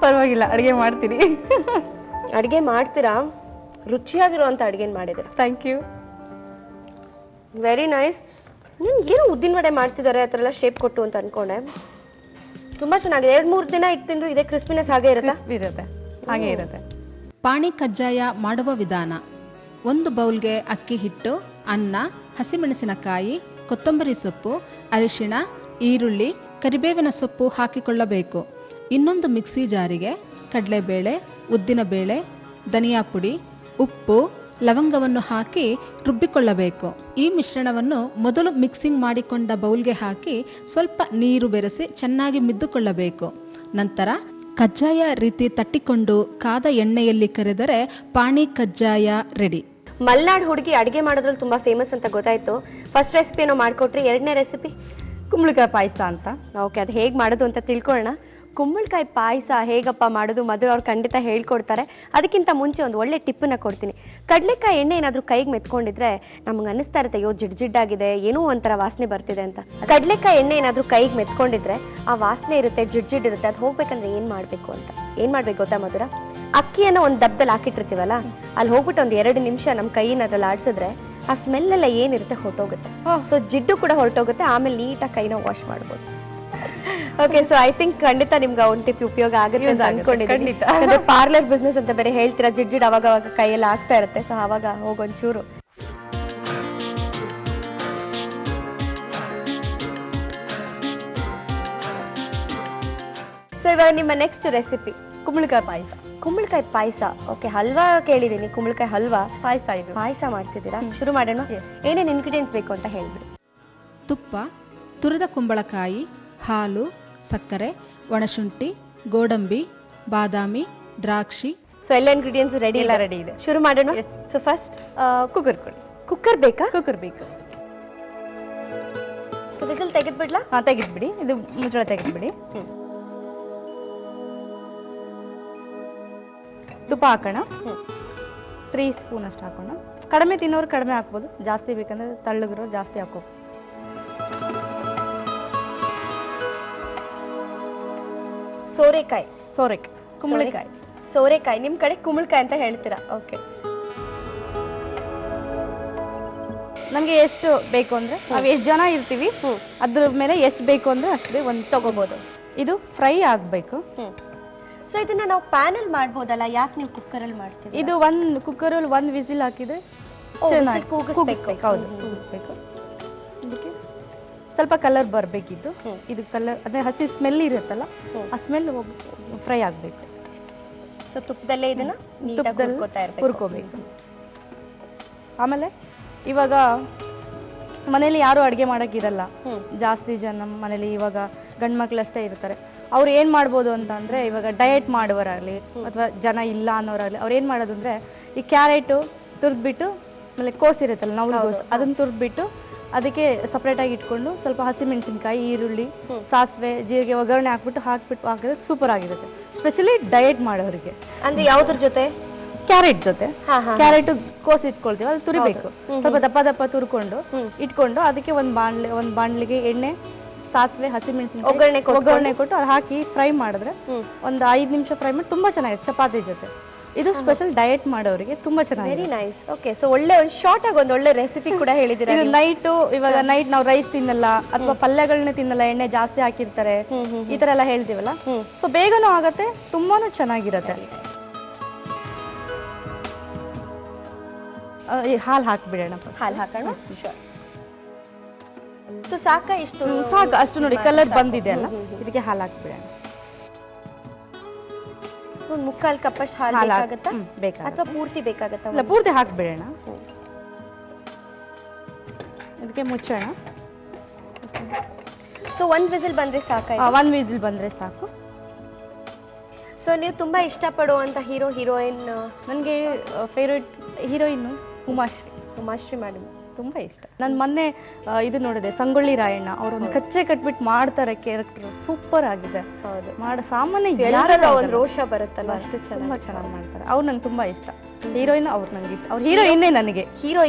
[SPEAKER 3] ಪರವಾಗಿಲ್ಲ, ಅಡುಗೆ ಮಾಡ್ತೀನಿ.
[SPEAKER 1] ಅಡುಗೆ ಮಾಡ್ತೀರಾ? ರುಚಿಯಾಗಿರುವಂತ ಅಡುಗೆ ಮಾಡಿದ್ದೀರಾ.
[SPEAKER 3] Thank you.
[SPEAKER 1] Very nice. ಏನೋ ಉದ್ದಿನ ವಡೆ ಮಾಡ್ತಿದ್ದಾರೆ ಆ ಥರ ಎಲ್ಲ ಶೇಪ್ ಕೊಟ್ಟು ಅಂತ ಅನ್ಕೊಂಡೆ. ತುಂಬಾ ಚೆನ್ನಾಗಿದೆ. 2-3 ದಿನ ಇಟ್ಟಿಂದ್ರು ಇದೇ ಕ್ರಿಸ್ಪಿನೆಸ್ ಹಾಗೆ
[SPEAKER 3] ಇರುತ್ತೆ.
[SPEAKER 2] ಪಾಣಿ ಕಜ್ಜಾಯ ಮಾಡುವ ವಿಧಾನ: 1 ಬೌಲ್ಗೆ ಅಕ್ಕಿ ಹಿಟ್ಟು, ಅನ್ನ, ಹಸಿಮೆಣಸಿನಕಾಯಿ, ಕೊತ್ತಂಬರಿ ಸೊಪ್ಪು, ಅರಿಶಿಣ, ಈರುಳ್ಳಿ, ಕರಿಬೇವಿನ ಸೊಪ್ಪು ಹಾಕಿಕೊಳ್ಳಬೇಕು. ಇನ್ನೊಂದು ಮಿಕ್ಸಿ ಜಾರಿಗೆ ಕಡಲೆಬೇಳೆ, ಉದ್ದಿನಬೇಳೆ, ಧನಿಯಾ ಪುಡಿ, ಉಪ್ಪು, ಲವಂಗವನ್ನು ಹಾಕಿ ರುಬ್ಬಿಕೊಳ್ಳಬೇಕು. ಈ ಮಿಶ್ರಣವನ್ನು ಮೊದಲು ಮಿಕ್ಸಿಂಗ್ ಮಾಡಿಕೊಂಡ ಬೌಲ್ಗೆ ಹಾಕಿ ಸ್ವಲ್ಪ ನೀರು ಬೆರೆಸಿ ಚೆನ್ನಾಗಿ ಮಿದ್ದುಕೊಳ್ಳಬೇಕು. ನಂತರ ಕಜ್ಜಾಯ ರೀತಿ ತಟ್ಟಿಕೊಂಡು ಕಾದ ಎಣ್ಣೆಯಲ್ಲಿ ಕರೆದರೆ ಪಾಣಿ ಕಜ್ಜಾಯ ರೆಡಿ.
[SPEAKER 1] ಮಲ್ನಾಡ್ ಹುಡುಗಿ ಅಡಿಗೆ ಮಾಡೋದ್ರಲ್ಲಿ ತುಂಬಾ ಫೇಮಸ್ ಅಂತ ಗೊತ್ತಾಯ್ತು. ಫಸ್ಟ್ ರೆಸಿಪಿ ಏನೋ ಮಾಡ್ಕೊಟ್ರಿ, ಎರಡನೇ ರೆಸಿಪಿ
[SPEAKER 3] ಕುಂಬಳಕಾಯಿ ಪಾಯಸ ಅಂತ.
[SPEAKER 1] ಓಕೆ, ಅದು ಹೇಗೆ ಮಾಡೋದು ಅಂತ ತಿಳ್ಕೊಳ್ಳೋಣ. ಕುಂಬಳಕಾಯಿ ಪಾಯಸ ಹೇಗಪ್ಪ ಮಾಡೋದು ಮಧುರ ಅವ್ರು ಖಂಡಿತ ಹೇಳ್ಕೊಡ್ತಾರೆ. ಅದಕ್ಕಿಂತ ಮುಂಚೆ ಒಂದು ಒಳ್ಳೆ ಟಿಪ್ಪನ್ನ ಕೊಡ್ತೀನಿ. ಕಡಲೆಕಾಯಿ ಎಣ್ಣೆ ಏನಾದರೂ ಕೈಗೆ ಮೆತ್ಕೊಂಡಿದ್ರೆ ನಮ್ಗೆ ಅನಿಸ್ತಾ ಇರುತ್ತೆ, ಅಯ್ಯೋ ಜಿಡ್ಜಿಡ್ಡಾಗಿದೆ, ಏನೋ ಒಂಥರ ವಾಸನೆ ಬರ್ತಿದೆ ಅಂತ. ಕಡಲೆಕಾಯಿ ಎಣ್ಣೆ ಏನಾದರೂ ಕೈಗೆ ಮೆತ್ಕೊಂಡಿದ್ರೆ ಆ ವಾಸನೆ ಇರುತ್ತೆ, ಜಿಡ್ಜಿಡ್ ಇರುತ್ತೆ. ಅದು ಹೋಗ್ಬೇಕಂದ್ರೆ ಏನ್ ಮಾಡ್ಬೇಕು ಅಂತ, ಏನ್ ಮಾಡ್ಬೇಕು ಗೊತ್ತಾ ಮಧುರ? ಅಕ್ಕಿಯನ್ನು ಒಂದು ದಬ್ಬದಲ್ಲಿ ಹಾಕಿಟ್ಟಿರ್ತೀವಲ್ಲ, ಅಲ್ಲಿ ಹೋಗ್ಬಿಟ್ಟು ಒಂದು 2 ನಿಮಿಷ ನಮ್ಮ ಕೈಯಿಂದ ಅದ್ರಲ್ಲಿ ಆಡಿಸಿದ್ರೆ ಆ ಸ್ಮೆಲ್ ಎಲ್ಲ ಏನಿರುತ್ತೆ ಹೊರಟೋಗುತ್ತೆ. ಸೊ ಜಿಡ್ಡು ಕೂಡ ಹೊರಟೋಗುತ್ತೆ. ಆಮೇಲೆ ನೀಟಾಗಿ ಕೈನ ವಾಶ್ ಮಾಡ್ಬೋದು. ಓಕೆ, ಸೊ ಐ ಥಿಂಕ್ ಖಂಡಿತ ನಿಮ್ಗೆ ಒಂದು ಟಿಪ್ ಉಪಯೋಗ ಆಗುತ್ತೆ ಅಂತ ಅನ್ಕೊಂಡಿದ್ದೀನಿ. ಪಾರ್ಲರ್ ಬಿಸ್ನೆಸ್ ಅಂತ ಬೇರೆ ಹೇಳ್ತೀರಾ, ಜಿಡ್ ಅವಾಗ ಕೈಯೆಲ್ಲ ಆಗ್ತಾ ಇರುತ್ತೆ. ಸೊ ಅವಾಗ ಹೋಗೊಂಚೂರು ಸೊ ಇವಾಗ ನಿಮ್ಮ ನೆಕ್ಸ್ಟ್ ರೆಸಿಪಿ
[SPEAKER 3] ಕುಂಬಳಕಾಯಿ ಪಾಯಸ.
[SPEAKER 1] ಕುಂಬಳಕಾಯಿ ಪಾಯಸ. ಓಕೆ, ಹಲ್ವಾ ಕೇಳಿದೀನಿ, ಕುಂಬಳಕಾಯಿ ಹಲ್ವಾ
[SPEAKER 3] ಪಾಯಸ. ಇದು
[SPEAKER 1] ಪಾಯಸ ಮಾಡ್ತಿದ್ದೀರಾ? ಶುರು ಮಾಡೋಣ. ಏನೇನು ಇಂಗ್ರೀಡಿಯೆಂಟ್ಸ್ ಬೇಕು ಅಂತ ಹೇಳ್ಬಿಡಿ.
[SPEAKER 2] ತುಪ್ಪ, ತುರಿದ ಕುಂಬಳಕಾಯಿ, ಹಾಲು, ಸಕ್ಕರೆ, ಒಣಶುಂಠಿ, ಗೋಡಂಬಿ, ಬಾದಾಮಿ, ದ್ರಾಕ್ಷಿ.
[SPEAKER 1] ಸೊ ಎಲ್ಲ ಇಂಗ್ರೀಡಿಯೆಂಟ್ಸ್ ರೆಡಿ?
[SPEAKER 3] ಎಲ್ಲ ರೆಡಿ ಇದೆ.
[SPEAKER 1] ಶುರು ಮಾಡೋಣ. ಸೊ ಫಸ್ಟ್
[SPEAKER 3] ಕುಕ್ಕರ್ ಕೊಡಿ.
[SPEAKER 1] ಕುಕ್ಕರ್ ಬೇಕಾ?
[SPEAKER 3] ಕುಕ್ಕರ್ ಬೇಕು.
[SPEAKER 1] ಸೊ ವಿಸಿಲ್ ತೆಗೆದ್ಬಿಡ್ಲಾ?
[SPEAKER 3] ತೆಗೆದ್ಬಿಡಿ. ಇದು ಮುಚ್ಚಳ ತೆಗೆದ್ಬಿಡಿ. ತುಪ್ಪ ಹಾಕೋಣ. 3 ಸ್ಪೂನ್ ಅಷ್ಟು ಹಾಕೋಣ. ಕಡಿಮೆ ತಿನ್ನೋರು ಕಡಿಮೆ ಹಾಕ್ಬೋದು, ಜಾಸ್ತಿ ಬೇಕಂದ್ರೆ ತಳ್ಳಗರು ಜಾಸ್ತಿ ಹಾಕೋ.
[SPEAKER 1] ಸೋರೆಕಾಯಿ.
[SPEAKER 3] ಕುಂಬಳಕಾಯಿ.
[SPEAKER 1] ಸೋರೆಕಾಯಿ ನಿಮ್ ಕಡೆ ಕುಂಬಳಕಾಯಿ ಅಂತ ಹೇಳ್ತೀರಾ? ಓಕೆ.
[SPEAKER 3] ನಮ್ಗೆ ಎಷ್ಟು ಬೇಕು ಅಂದ್ರೆ ನಾವು ಎಷ್ಟು ಜನ ಇರ್ತೀವಿ ಅದ್ರ ಮೇಲೆ ಎಷ್ಟು ಬೇಕು ಅಂದ್ರೆ ಅಷ್ಟೇ ಒಂದು ತಗೋಬಹುದು. ಇದು ಫ್ರೈ ಆಗ್ಬೇಕು.
[SPEAKER 1] ಸೊ ಇದನ್ನ ನಾವು ಪ್ಯಾನ್ ಅಲ್ಲಿ ಮಾಡ್ಬೋದಲ್ಲ, ಯಾಕೆ ನೀವು ಕುಕ್ಕರ್ ಅಲ್ಲಿ ಮಾಡ್ತೀವಿ?
[SPEAKER 3] ಇದು ಒಂದು ಕುಕ್ಕರ್ ಅಲ್ಲಿ 1 ವಿಸಿಲ್ ಹಾಕಿದ್ರೆ ಕೂಗಿಸ್ಬೇಕು. ಹೌದು, ಕೂಗಿಸ್ಬೇಕು. ಇದಕ್ಕೆ ಸ್ವಲ್ಪ ಕಲರ್ ಬರ್ಬೇಕಿತ್ತು. ಇದು ಕಲರ್ ಅದೇ ಹಸಿ ಸ್ಮೆಲ್ ಇರುತ್ತಲ್ಲ, ಆ ಸ್ಮೆಲ್ ಫ್ರೈ ಆಗ್ಬೇಕು.
[SPEAKER 1] ಸೊ ತುಪ್ಪದಲ್ಲೇ ಇದನ್ನ
[SPEAKER 3] ಹುರ್ಕೋಬೇಕು. ಆಮೇಲೆ ಇವಾಗ ಮನೇಲಿ ಯಾರು ಅಡುಗೆ ಮಾಡಕ್ಕಿರಲ್ಲ, ಜಾಸ್ತಿ ಜನ ಮನೇಲಿ ಇವಾಗ ಗಂಡು ಮಕ್ಳಷ್ಟೇ ಇರ್ತಾರೆ. ಅವ್ರು ಏನ್ ಮಾಡ್ಬೋದು ಅಂತ ಅಂದ್ರೆ, ಇವಾಗ ಡಯಟ್ ಮಾಡುವರಾಗ್ಲಿ ಅಥವಾ ಜನ ಇಲ್ಲ ಅನ್ನೋರಾಗ್ಲಿ, ಅವ್ರು ಏನ್ ಮಾಡೋದು ಅಂದ್ರೆ ಈ ಕ್ಯಾರೆಟು ತುರ್ದ್ಬಿಟ್ಟು, ಆಮೇಲೆ ಕೋಸ್ ಇರುತ್ತಲ್ಲ ನವಲ್ ಕೋಸ್, ಅದನ್ನ ತುರ್ದ್ಬಿಟ್ಟು ಅದಕ್ಕೆ ಸಪ್ರೇಟ್ ಆಗಿ ಇಟ್ಕೊಂಡು ಸ್ವಲ್ಪ ಹಸಿಮೆಣಸಿನ್ಕಾಯಿ, ಈರುಳ್ಳಿ, ಸಾಸಿವೆ, ಜೀರಿಗೆ ಒಗ್ಗರಣೆ ಹಾಕ್ಬಿಟ್ಟು ಹಾಕಿದ್ರೆ ಸೂಪರ್ ಆಗಿರುತ್ತೆ. ಸ್ಪೆಷಲಿ ಡಯಟ್ ಮಾಡೋರಿಗೆ.
[SPEAKER 1] ಅಂದ್ರೆ ಯಾವ್ದ್ರ ಜೊತೆ?
[SPEAKER 3] ಕ್ಯಾರೆಟ್ ಜೊತೆ. ಕ್ಯಾರೆಟ್ ಕೋಸ್ ಇಟ್ಕೊಳ್ತೀವಿ, ಅದು ತುರಿಬೇಕು. ಸ್ವಲ್ಪ ದಪ್ಪ ದಪ್ಪ ತುರ್ಕೊಂಡು ಇಟ್ಕೊಂಡು ಅದಕ್ಕೆ ಒಂದು ಬಾಣ್ಲಿಗೆ ಎಣ್ಣೆ, ಸಾಸಿವೆ, ಹಸಿಮೆಣಸಿನಕಾಯಿ ಒಗ್ಗರಣೆ ಕೊಟ್ಟು ಅದು ಹಾಕಿ ಫ್ರೈ ಮಾಡಿದ್ರೆ ಒಂದು 5 ನಿಮಿಷ ಫ್ರೈ ಮಾಡಿ ತುಂಬಾ ಚೆನ್ನಾಗಿದೆ ಚಪಾತಿ ಜೊತೆ. ಇದು ಸ್ಪೆಷಲ್ ಡಯಟ್ ಮಾಡೋರಿಗೆ ತುಂಬಾ ಚೆನ್ನಾಗಿದೆ.
[SPEAKER 1] Very nice. ಓಕೆ, ಸೊ ಒಳ್ಳೆ ಒಂದು ಶಾರ್ಟ್ ಆಗಿ ಒಂದು ಒಳ್ಳೆ ರೆಸಿಪಿ ಕೂಡ ಹೇಳಿದಿರಾ.
[SPEAKER 3] ಇದು ಇವಾಗ ನೈಟ್ ನಾವು ರೈಸ್ ತಿನ್ನಲ್ಲ ಅಥವಾ ಪಲ್ಯಗಳನ್ನ ತಿನ್ನಲ್ಲ, ಎಣ್ಣೆ ಜಾಸ್ತಿ ಹಾಕಿರ್ತಾರೆ, ಈ ತರ ಎಲ್ಲ ಹೇಳ್ತೀವಲ್ಲ, ಸೊ ಬೇಗನೂ ಆಗತ್ತೆ, ತುಂಬಾನು ಚೆನ್ನಾಗಿರತ್ತೆ. ಹಾಲು ಹಾಕ್ಬಿಡೋಣ.
[SPEAKER 1] ಹಾಲು ಹಾಕೋಣ. ಸೊ ಸಾಕ ಇಷ್ಟು?
[SPEAKER 3] ಸಾಕು, ಅಷ್ಟು ನೋಡಿ ಕಲರ್ ಬಂದಿದೆ ಅಲ್ಲ, ಇದಕ್ಕೆ ಹಾಲು ಹಾಕ್ಬಿಡೋಣ.
[SPEAKER 1] ಒಂದು 3/4 ಕಪ್ ಅಷ್ಟು ಹಾಲು ಬೇಕಾಗತ್ತಾ ಅಥವಾ ಪೂರ್ತಿ ಬೇಕಾಗತ್ತಾ?
[SPEAKER 3] ಇಲ್ಲ, ಪೂರ್ತಿ ಹಾಕ್ಬಿಡೋಣ. ಇದಕ್ಕೆ ಮುಚ್ಚೋಣ.
[SPEAKER 1] ಸೊ 1 ವಿಸಿಲ್ ಬಂದ್ರೆ ಸಾಕ?
[SPEAKER 3] 1 ವಿಸಿಲ್ ಬಂದ್ರೆ ಸಾಕು.
[SPEAKER 1] ಸೊ ನೀವು ತುಂಬಾ ಇಷ್ಟಪಡುವಂತ ಹೀರೋ ಹೀರೋಯಿನ್?
[SPEAKER 3] ನನಗೆ ಫೇವ್ರೇಟ್ ಹೀರೋಯಿನ್
[SPEAKER 1] ಉಮಾಶ್ರೀ ಮೇಡಮ್
[SPEAKER 3] ತುಂಬಾ ಇಷ್ಟ. ನಾನು ಮೊನ್ನೆ ಇದು ನೋಡಿದೆ, ಸಂಗೊಳ್ಳಿ ರಾಯಣ್ಣ. ಅವ್ರೊಂದು ಕಚ್ಚೆ ಕಟ್ಬಿಟ್ಟು ಮಾಡ್ತಾರೆ ಕ್ಯಾರೆಕ್ಟರ್, ಸೂಪರ್ ಆಗಿದೆ. ಸಾಮಾನ್ಯ
[SPEAKER 1] ಒಂದು ರೋಷ ಬರುತ್ತಲ್ಲ, ಅಷ್ಟು
[SPEAKER 3] ತುಂಬಾ ಚೆನ್ನಾಗಿ ಮಾಡ್ತಾರೆ. ಅವ್ರು ನಂಗೆ ತುಂಬಾ ಇಷ್ಟ. ಹೀರೋಯಿನ್ ಅವ್ರು ನಂಗೆ ಇಷ್ಟ. ಅವ್ರ ಹೀರೋಯಿನ್ನೇ ನನಗೆ.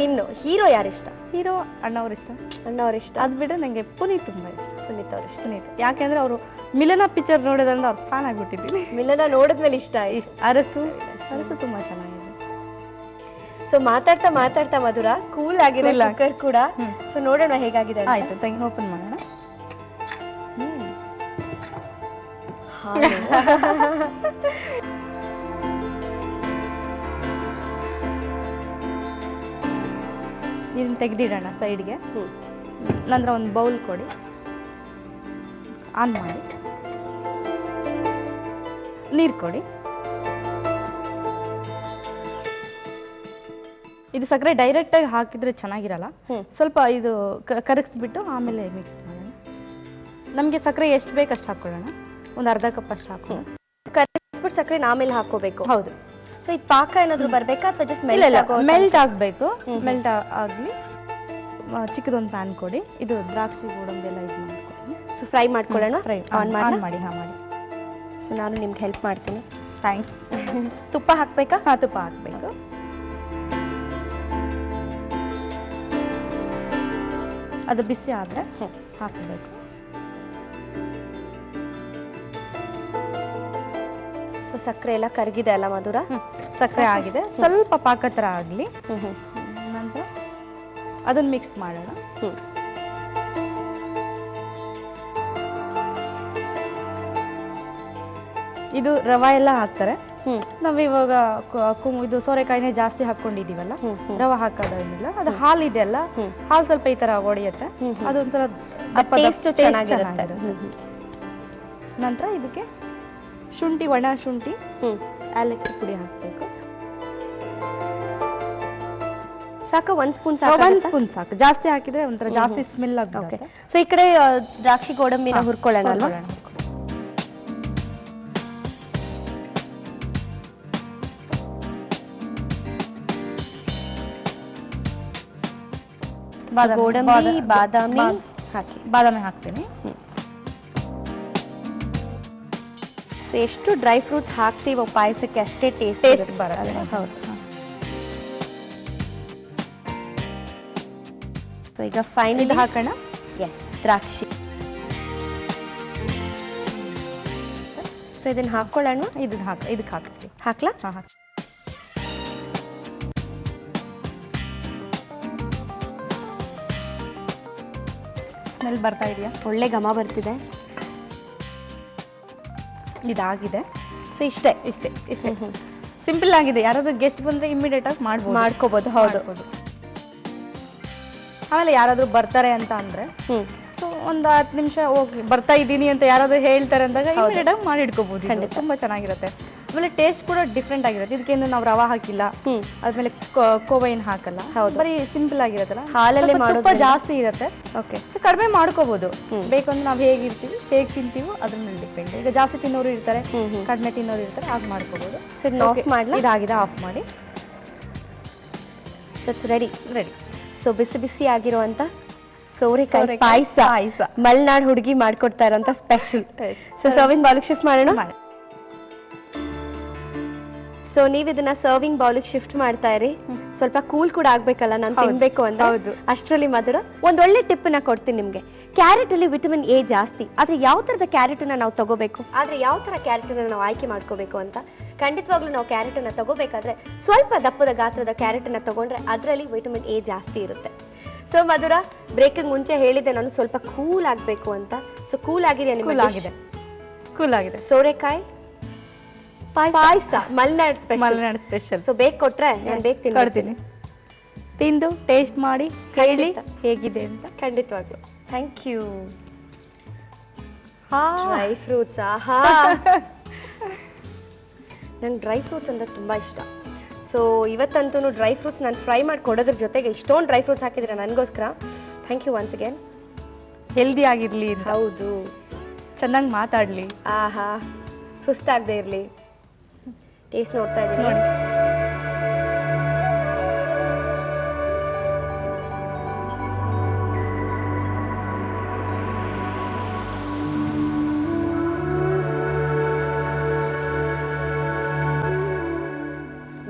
[SPEAKER 1] ಹೀರೋ ಯಾರಿಷ್ಟ?
[SPEAKER 3] ಹೀರೋ ಅಣ್ಣವ್ರ ಇಷ್ಟ.
[SPEAKER 1] ಅಣ್ಣವ್ರಿಷ್ಟ.
[SPEAKER 3] ಅದ್ ಬಿಟ್ರೆ ನಂಗೆ ಪುನೀತ್ ತುಂಬಾ ಇಷ್ಟ.
[SPEAKER 1] ಪುನೀತ್ ಅವ್ರ ಇಷ್ಟ.
[SPEAKER 3] ಯಾಕೆಂದ್ರೆ ಅವರು ಮಿಲನ ಪಿಕ್ಚರ್ ನೋಡೋದ್ರಿಂದ ಅವ್ರ ಫ್ಯಾನ್ ಆಗ್ಬಿಟ್ಟಿದ್ದೀನಿ.
[SPEAKER 1] ಮಿಲನ ನೋಡಿದ್ಮೇಲೆ ಇಷ್ಟ ಆಯ್ತು.
[SPEAKER 3] ಅರಸು ತುಂಬಾ ಚೆನ್ನಾಗಿದೆ.
[SPEAKER 1] ಸೊ ಮಾತಾಡ್ತಾ ಮಧುರ ಕೂಲ್ ಆಗಿದೆ ಕುಕ್ಕರ್ ಕೂಡ. ಸೊ ನೋಡೋಣ ಹೇಗಾಗಿದೆ.
[SPEAKER 3] ಆಯ್ತು, ತಂಗಿ ಓಪನ್ ಮಾಡೋಣ. ಇದನ್ನ ತೆಗ್ದಿಡೋಣ ಸೈಡ್ಗೆ. ನಂತರ ಒಂದು ಬೌಲ್ ಕೊಡಿ, ಆನ್ ಮಾಡಿ, ನೀರು ಕೊಡಿ. ಇದು ಸಕ್ಕರೆ ಡೈರೆಕ್ಟಾಗಿ ಹಾಕಿದ್ರೆ ಚೆನ್ನಾಗಿರಲ್ಲ, ಸ್ವಲ್ಪ ಇದು ಕರಗಿಸ್ಬಿಟ್ಟು ಆಮೇಲೆ ಮಿಕ್ಸ್ ಮಾಡೋಣ. ನಮಗೆ ಸಕ್ಕರೆ ಎಷ್ಟು ಬೇಕು ಅಷ್ಟು ಹಾಕೊಳ್ಳೋಣ, ಒಂದು ಅರ್ಧ ಕಪ್ ಅಷ್ಟು ಹಾಕೋಣ.
[SPEAKER 1] ಕರಗಿಸ್ಬಿಟ್ಟು ಸಕ್ಕರೆ ಆಮೇಲೆ ಹಾಕೋಬೇಕು.
[SPEAKER 3] ಹೌದು.
[SPEAKER 1] ಸೊ ಈ ಪಾಕ ಏನಾದ್ರು ಬರ್ಬೇಕಾ ಅಥವಾ ಜಸ್ಟ್
[SPEAKER 3] ಮೆಲ್ಟ್ ಆಗಬೇಕು. ಮೆಲ್ಟ್ ಆಗಲಿ. ಚಿಕ್ಕದೊಂದು ಪ್ಯಾನ್ ಕೊಡಿ, ಇದು ದ್ರಾಕ್ಷಿ ಗೋಡಂಬಿ ಎಲ್ಲ ಇದು ಮಾಡ್ಕೊಳ್ಳಿ.
[SPEAKER 1] ಸೊ ಫ್ರೈ ಮಾಡ್ಕೊಳ್ಳೋಣ.
[SPEAKER 3] ಆನ್ ಮಾಡಿ. ಹಾ, ಮಾಡಿ.
[SPEAKER 1] ಸೊ ನಾನು ನಿಮ್ಗೆ ಹೆಲ್ಪ್ ಮಾಡ್ತೀನಿ.
[SPEAKER 3] ಥ್ಯಾಂಕ್ಸ್.
[SPEAKER 1] ತುಪ್ಪ ಹಾಕ್ಬೇಕಾ?
[SPEAKER 3] ಹಾ, ತುಪ್ಪ ಹಾಕ್ಬೇಕು. ಅದು ಬಿಸಿ ಆದ್ರೆ ಹಾಕಬೇಕು.
[SPEAKER 1] ಸೊ ಸಕ್ಕರೆ ಎಲ್ಲ ಕರಗಿದೆ ಅಲ್ಲ ಮಧುರ?
[SPEAKER 3] ಸಕ್ಕರೆ ಆಗಿದೆ, ಸ್ವಲ್ಪ ಪಾಕ ತರ ಆಗ್ಲಿ. ನಂತರ ಅದನ್ನ ಮಿಕ್ಸ್ ಮಾಡೋಣ. ಇದು ರವೆ ಎಲ್ಲ ಹಾಕ್ತಾರೆ. ನಾವ್ ಇವಾಗ ಇದು ಸೋರೆಕಾಯಿನೇ ಜಾಸ್ತಿ ಹಾಕೊಂಡಿದೀವಲ್ಲ, ರವೆ ಹಾಕೋದೇನಿಲ್ಲ. ಅದು ಹಾಲು ಇದೆಯಲ್ಲ, ಹಾಲು ಸ್ವಲ್ಪ ಈ ತರ ಒಡೆಯುತ್ತೆ, ಅದೊಂಥರ ಚೆನ್ನಾಗಿರುತ್ತೆ. ನಂತರ ಇದಕ್ಕೆ ಶುಂಠಿ, ಒಣ ಶುಂಠಿ, ಏಲಕ್ಕಿ ಪುಡಿ ಹಾಕ್ಬೇಕು.
[SPEAKER 1] ಸಾಕು? ಒಂದ್ ಸ್ಪೂನ್
[SPEAKER 3] ಸಾಕು. ಜಾಸ್ತಿ ಹಾಕಿದ್ರೆ ಒಂಥರ ಜಾಸ್ತಿ ಸ್ಮೆಲ್ ಆಗುತ್ತೆ.
[SPEAKER 1] ಸೊ ಈ ಕಡೆ ದ್ರಾಕ್ಷಿ ಗೋಡಂಬಿನ ಹುರ್ಕೊಳ್ಳೋಣ ಅಲ್ವಾ? ಗೋಡಂಬಿ, ಬಾದಾಮಿ
[SPEAKER 3] ಹಾಕ್ತೀನಿ.
[SPEAKER 1] ಸೊ ಎಷ್ಟು ಡ್ರೈ ಫ್ರೂಟ್ಸ್ ಹಾಕ್ತೀವೋ ಪಾಯಸಕ್ಕೆ ಅಷ್ಟೇ
[SPEAKER 3] ಟೇಸ್ಟ್ ಬರುತ್ತೆ.
[SPEAKER 1] ಹೌದು. ಸೊ ಈಗ ಫೈನಲ್
[SPEAKER 3] ಹಾಕೋಣ.
[SPEAKER 1] ಎಸ್, ದ್ರಾಕ್ಷಿ. ಸೊ ಇದನ್ನ ಹಾಕೊಳ್ಳೋಣ.
[SPEAKER 3] ಇದಕ್ಕೆ ಹಾಕ್ತೀವಿ.
[SPEAKER 1] ಹಾಕ್ಲಾ?
[SPEAKER 3] ಸ್ಮೆಲ್ ಬರ್ತಾ ಇದೆಯಾ?
[SPEAKER 1] ಒಳ್ಳೆ ಘಮ ಬರ್ತಿದೆ.
[SPEAKER 3] ಇದಾಗಿದೆ.
[SPEAKER 1] ಸೊ ಇಷ್ಟೇ.
[SPEAKER 3] ಸಿಂಪಲ್ ಆಗಿದೆ. ಯಾರಾದ್ರೂ ಗೆಸ್ಟ್ ಬಂದ್ರೆ ಇಮಿಡಿಯೇಟ್ ಆಗಿ
[SPEAKER 1] ಮಾಡ್ಕೋಬಹುದು. ಹೌದು.
[SPEAKER 3] ಆಮೇಲೆ ಯಾರಾದ್ರೂ ಬರ್ತಾರೆ ಅಂತ ಅಂದ್ರೆ ಸೊ ಒಂದ್ 10 ನಿಮಿಷ ಹೋಗಿ ಬರ್ತಾ ಇದ್ದೀನಿ ಅಂತ ಯಾರಾದ್ರೂ ಹೇಳ್ತಾರೆ ಅಂದಾಗ ಇಮಿಡಿಯೇಟ್ ಆಗಿ ಮಾಡಿ ಇಟ್ಕೋಬಹುದು. ತುಂಬಾ ಚೆನ್ನಾಗಿರುತ್ತೆ. ಆಮೇಲೆ ಟೇಸ್ಟ್ ಕೂಡ ಡಿಫ್ರೆಂಟ್ ಆಗಿರುತ್ತೆ. ಇದಕ್ಕೇನು ನಾವು ರವಾ ಹಾಕಿಲ್ಲ, ಆದ್ಮೇಲೆ ಕೋವಾ ಏನು ಹಾಕಲ್ಲ. ಬರೀ ಸಿಂಪಲ್ ಆಗಿರುತ್ತಲ್ಲ,
[SPEAKER 1] ಹಾಲಲ್ಲೇ
[SPEAKER 3] ತುಪ್ಪ ಜಾಸ್ತಿ ಇರುತ್ತೆ. ಓಕೆ, ಕಡಿಮೆ ಮಾಡ್ಕೋಬಹುದು. ಬೇಕಂದ್ರೆ ನಾವು ಹೇಗಿರ್ತೀವಿ, ಹೇಗ್ ತಿಂತೀವೋ ಅದ್ರ ಮೇಲೆ ಡಿಪೆಂಡ್. ಈಗ ಜಾಸ್ತಿ ತಿನ್ನೋರು ಇರ್ತಾರೆ, ಕಡಿಮೆ ತಿನ್ನೋರು ಇರ್ತಾರೆ, ಹಾಗೆ ಮಾಡ್ಕೋಬಹುದು. ಇದಾಗಿದೆ, ಆಫ್ ಮಾಡಿ.
[SPEAKER 1] ರೆಡಿ. ಸೊ ಬಿಸಿ ಬಿಸಿ ಆಗಿರುವಂತ
[SPEAKER 3] ಸೋರೆಕಾಯಿ
[SPEAKER 1] ಪಾಯಸ ಮಲೆನಾಡ್ ಹುಡುಗಿ ಮಾಡ್ಕೊಡ್ತಾ ಇರೋಂತ special. So serving bowl shift ಮಾಡೋಣ. ಸೊ ನೀವ್ ಇದನ್ನ ಸರ್ವಿಂಗ್ ಬೌಲ್ ಶಿಫ್ಟ್ ಮಾಡ್ತಾ ಇರಿ. ಸ್ವಲ್ಪ ಕೂಲ್ ಕೂಡ ಆಗ್ಬೇಕಲ್ಲ, ನಾನು ತಿನ್ಬೇಕು ಅಂದ್ರೆ. ಅಷ್ಟರಲ್ಲಿ ಮಧುರ ಒಂದೊಳ್ಳೆ ಟಿಪ್ ನ ಕೊಡ್ತೀನಿ ನಿಮ್ಗೆ. ಕ್ಯಾರೆಟ್ ಅಲ್ಲಿ ವಿಟಮಿನ್ ಎ ಜಾಸ್ತಿ. ಆದ್ರೆ ಯಾವ ತರದ ಕ್ಯಾರೆಟ್ ಅನ್ನ ನಾವು ತಗೋಬೇಕು, ಆದ್ರೆ ಯಾವ ತರ ಕ್ಯಾರೆಟ್ ಅನ್ನ ನಾವು ಆಯ್ಕೆ ಮಾಡ್ಕೋಬೇಕು ಅಂತ. ಖಂಡಿತವಾಗ್ಲೂ ನಾವು ಕ್ಯಾರೆಟ್ ಅನ್ನ ತಗೋಬೇಕಾದ್ರೆ ಸ್ವಲ್ಪ ದಪ್ಪದ ಗಾತ್ರದ ಕ್ಯಾರೆಟ್ ಅನ್ನ ತಗೊಂಡ್ರೆ ಅದರಲ್ಲಿ ವಿಟಮಿನ್ ಎ ಜಾಸ್ತಿ ಇರುತ್ತೆ. ಸೊ ಮಧುರ, ಬ್ರೇಕಿಂಗ್ ಮುಂಚೆ ಹೇಳಿದೆ ನಾನು ಸ್ವಲ್ಪ ಕೂಲ್ ಆಗ್ಬೇಕು ಅಂತ. ಸೊ ಕೂಲ್ ಆಗಿದೆ ನಿಮಗೆ?
[SPEAKER 3] ಕೂಲ್ ಆಗಿದೆ.
[SPEAKER 1] ಸೋರೆಕಾಯಿ ಪಾಯಸ ಮಲೆನಾಡ್
[SPEAKER 3] ಸ್ಪೆಷಲ್.
[SPEAKER 1] ಸೊ ಬೇಗ ಕೊಟ್ರೆ ನಾನು ಬೇಗ ತಿನ್ಕೊಡ್ತೀನಿ.
[SPEAKER 3] ತಿಂದು ಟೇಸ್ಟ್ ಮಾಡಿ ಹೇಳಿ ಹೇಗಿದೆ ಅಂತ.
[SPEAKER 1] ಖಂಡಿತವಾಗ್ಲು. Thank you. ಡ್ರೈ ಫ್ರೂಟ್ಸ್, ಆಹಾ, ನಂಗೆ ಡ್ರೈ ಫ್ರೂಟ್ಸ್ ಅಂದ್ರೆ ತುಂಬಾ ಇಷ್ಟ. ಸೊ ಇವತ್ತಂತೂ ಡ್ರೈ ಫ್ರೂಟ್ಸ್ ನಾನು ಫ್ರೈ ಮಾಡಿ ಕೊಡೋದ್ರ ಜೊತೆಗೆ ಇಷ್ಟೊಂದು ಡ್ರೈ ಫ್ರೂಟ್ಸ್ ಹಾಕಿದ್ರೆ ನನಗೋಸ್ಕರ. Thank you once again.
[SPEAKER 3] Healthy ಆಗಿರ್ಲಿ.
[SPEAKER 1] ಹೌದು.
[SPEAKER 3] ಚೆನ್ನಾಗಿ ಮಾತಾಡ್ಲಿ.
[SPEAKER 1] ಆಹಾ, ಸುಸ್ತಾಗದೆ ಇರ್ಲಿ. ಟೇಸ್ಟ್ ನೋಡ್ತಾ ಇದ್ದೀನಿ ನೋಡಿ.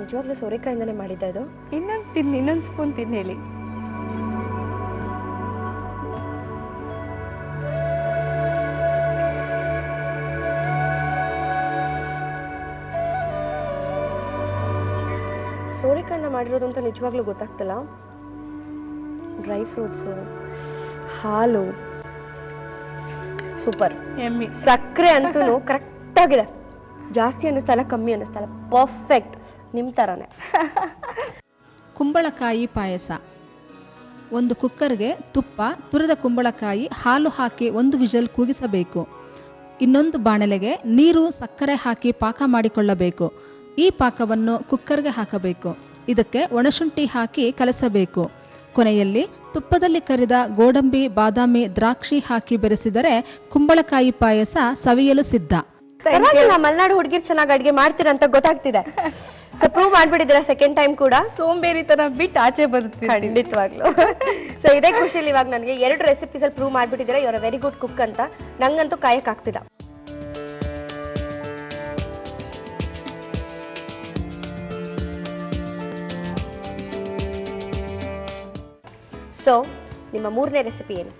[SPEAKER 1] ನಿಜವಾಗ್ಲೂ ಸೋರೆಕಾಯಿಂದನೇ ಮಾಡಿದ್ದ ಇದು?
[SPEAKER 3] ಇನ್ನೊಂದು ಸ್ಪೂನ್ ತಿಂದು ಹೇಳಿ.
[SPEAKER 1] ಸೋರೆಕಾಯಿನ ಮಾಡಿರೋದು ಅಂತ ನಿಜವಾಗ್ಲೂ ಗೊತ್ತಾಗ್ತಿಲ್ಲ. ಡ್ರೈ ಫ್ರೂಟ್ಸ್, ಹಾಲು, ಸೂಪರ್. ಸಕ್ಕರೆ ಅಂತೂ ಕರೆಕ್ಟ್ ಆಗಿದೆ. ಜಾಸ್ತಿ ಅನ್ನಿಸ್ತಲ್ಲ, ಕಮ್ಮಿ ಅನ್ನಿಸ್ತಲ್ಲ, ಪರ್ಫೆಕ್ಟ್. ನಿಮ್ ತರಾನೇ.
[SPEAKER 2] ಕುಂಬಳಕಾಯಿ ಪಾಯಸ. ಒಂದು ಕುಕ್ಕರ್ಗೆ ತುಪ್ಪ, ತುರಿದ ಕುಂಬಳಕಾಯಿ, ಹಾಲು ಹಾಕಿ 1 ವಿಷಲ್ ಕೂಗಿಸಬೇಕು. ಇನ್ನೊಂದು ಬಾಣಲೆಗೆ ನೀರು, ಸಕ್ಕರೆ ಹಾಕಿ ಪಾಕ ಮಾಡಿಕೊಳ್ಳಬೇಕು. ಈ ಪಾಕವನ್ನು ಕುಕ್ಕರ್ಗೆ ಹಾಕಬೇಕು. ಇದಕ್ಕೆ ಒಣಶುಂಠಿ ಹಾಕಿ ಕಲಸಬೇಕು. ಕೊನೆಯಲ್ಲಿ ತುಪ್ಪದಲ್ಲಿ ಕರಿದ ಗೋಡಂಬಿ, ಬಾದಾಮಿ, ದ್ರಾಕ್ಷಿ ಹಾಕಿ ಬೆರೆಸಿದರೆ ಕುಂಬಳಕಾಯಿ ಪಾಯಸ ಸವಿಯಲು ಸಿದ್ಧ.
[SPEAKER 1] ಪರವಾಗಿಲ್ಲ, ಮಲೆನಾಡು ಹುಡುಗಿರ್ ಚೆನ್ನಾಗಿ ಅಡ್ಗೆ ಮಾಡ್ತೀರಾ ಅಂತ ಗೊತ್ತಾಗ್ತಿದೆ. ಸೊ ಪ್ರೂವ್ ಮಾಡ್ಬಿಟ್ಟಿದ್ದೀರಾ ಸೆಕೆಂಡ್ ಟೈಮ್ ಕೂಡ.
[SPEAKER 3] ಸೋಂಬೇರಿತನ ಬಿಟ್ಟು ಆಚೆ ಬರ್ತೀವಿ.
[SPEAKER 1] ಖಂಡಿತವಾಗ್ಲು. ಸೊ ಇದೇ ಖುಷಿಲಿ ಇವಾಗ ನನಗೆ 2 ರೆಸಿಪೀಸ್ ಅಲ್ಲಿ ಪ್ರೂವ್ ಮಾಡ್ಬಿಟ್ಟಿದ್ದೀರಾ you are very good cook ಅಂತ. ನಂಗಂತೂ ಕಾಯಕ್ ಆಗ್ತಿಲ್ಲ. ಸೊ ನಿಮ್ಮ 3ನೇ ರೆಸಿಪಿ ಏನು?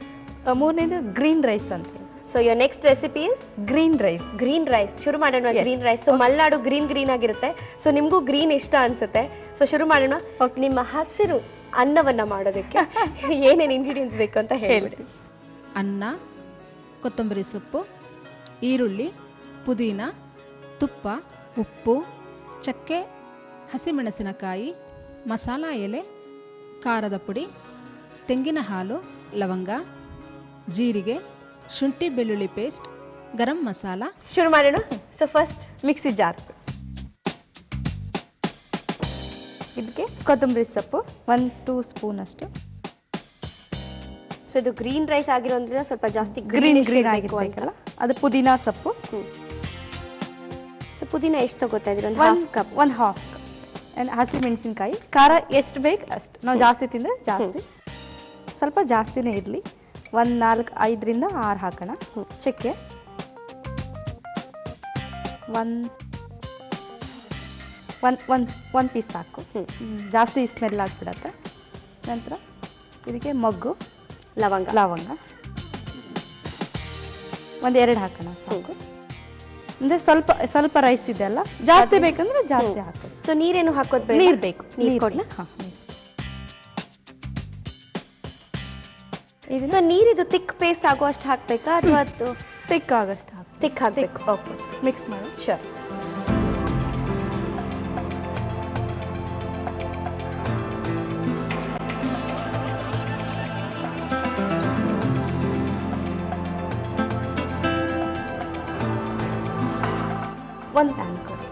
[SPEAKER 3] ಮೂರನೇದು ಗ್ರೀನ್ ರೈಸ್ ಅಂತ.
[SPEAKER 1] So your next recipe is
[SPEAKER 3] green rice.
[SPEAKER 1] Green rice. ಶುರು ಮಾಡೋಣ.
[SPEAKER 3] Yes.
[SPEAKER 1] Green rice. So Malenadu green ಆಗಿರುತ್ತೆ. ಸೊ ನಿಮ್ಗೂ ಗ್ರೀನ್ ಇಷ್ಟ ಅನ್ಸುತ್ತೆ. ಸೊ ಶುರು ಮಾಡೋಣ. ನಿಮ್ಮ ಹಸಿರು ಅನ್ನವನ್ನ ಮಾಡೋದಕ್ಕೆ ಏನೇನು ಇಂಗ್ರೀಡಿಯೆಂಟ್ಸ್ ಬೇಕು ಅಂತ ಹೇಳ್ಬಿಡಿ.
[SPEAKER 2] ಅನ್ನ, ಕೊತ್ತಂಬರಿ ಸೊಪ್ಪು, ಈರುಳ್ಳಿ, ಪುದೀನ, ತುಪ್ಪ, ಉಪ್ಪು, ಚಕ್ಕೆ, ಹಸಿಮೆಣಸಿನಕಾಯಿ, ಮಸಾಲ ಎಲೆ, ಖಾರದ ಪುಡಿ, ತೆಂಗಿನ ಹಾಲು, ಲವಂಗ, ಜೀರಿಗೆ, ಶುಂಠಿ ಬೆಳ್ಳುಳ್ಳಿ ಪೇಸ್ಟ್, ಗರಂ ಮಸಾಲ.
[SPEAKER 1] ಶುರು ಮಾಡೋಣ. So first
[SPEAKER 3] mixie jar. ಇದಕ್ಕೆ ಕೊತ್ತಂಬರಿ ಸೊಪ್ಪು 1-2 ಸ್ಪೂನ್ ಅಷ್ಟು.
[SPEAKER 1] ಸೊ ಇದು ಗ್ರೀನ್ ರೈಸ್ ಆಗಿರೋದ್ರಿಂದ ಸ್ವಲ್ಪ ಜಾಸ್ತಿ
[SPEAKER 3] ಗ್ರೀನ್ ಆಗಿರ್ಬೇಕಲ್ಲ, ಅದು ಪುದೀನ ಸೊಪ್ಪು.
[SPEAKER 1] ಸೊ ಪುದೀನ ಎಷ್ಟು ತಗೋತಾ ಇದ್ರಿ? ಒಂದು
[SPEAKER 3] ಹಾಫ್ ಕಪ್. ಹಸಿ ಮೆಣಸಿನ್ಕಾಯಿ, ಖಾರ ಎಷ್ಟು ಬೇಕು ಅಷ್ಟು. ನಾವು ಜಾಸ್ತಿ ತಿಂದ್ರೆ ಜಾಸ್ತಿ, ಸ್ವಲ್ಪ ಜಾಸ್ತಿನೇ ಇರಲಿ. 4-5ರಿಂದ 6 ಹಾಕೋಣ. ಚಕ್ಕೆ 1 ಪೀಸ್ ಸಾಕು, ಜಾಸ್ತಿ ಸ್ಮೆಲ್ ಆಗ್ಬಿಡತ್ತೆ. ನಂತರ ಇದಕ್ಕೆ ಮೊಗ್ಗು,
[SPEAKER 1] ಲವಂಗ
[SPEAKER 3] 1-2 ಹಾಕೋಣ ಸಾಕು. ಅಂದ್ರೆ ಸ್ವಲ್ಪ ರೈಸ್ ಇದೆ ಅಲ್ಲ, ಜಾಸ್ತಿ ಬೇಕಂದ್ರೆ ಜಾಸ್ತಿ ಹಾಕೋದು.
[SPEAKER 1] ಸೊ ನೀರೇನು ಹಾಕೋದು?
[SPEAKER 3] ನೀರು ಬೇಕು.
[SPEAKER 1] ನೀರು ಕೊಡ್ಲಾ?
[SPEAKER 3] ಇದನ್ನ
[SPEAKER 1] ನೀರಿದು ತಿಕ್ ಪೇಸ್ಟ್ ಆಗುವಷ್ಟು ಹಾಕ್ಬೇಕಾ ಅಥವಾ
[SPEAKER 3] ತಿಕ್ ಆಗಷ್ಟು
[SPEAKER 1] ತಿಕ್ ಹಾಕ್ಬೇಕು? ಓಕೆ,
[SPEAKER 3] ಮಿಕ್ಸ್ ಮಾಡಿ.
[SPEAKER 1] ಶೋರ್.
[SPEAKER 3] ಒಂದು ಪ್ಯಾನ್ ಕೊಡಿ.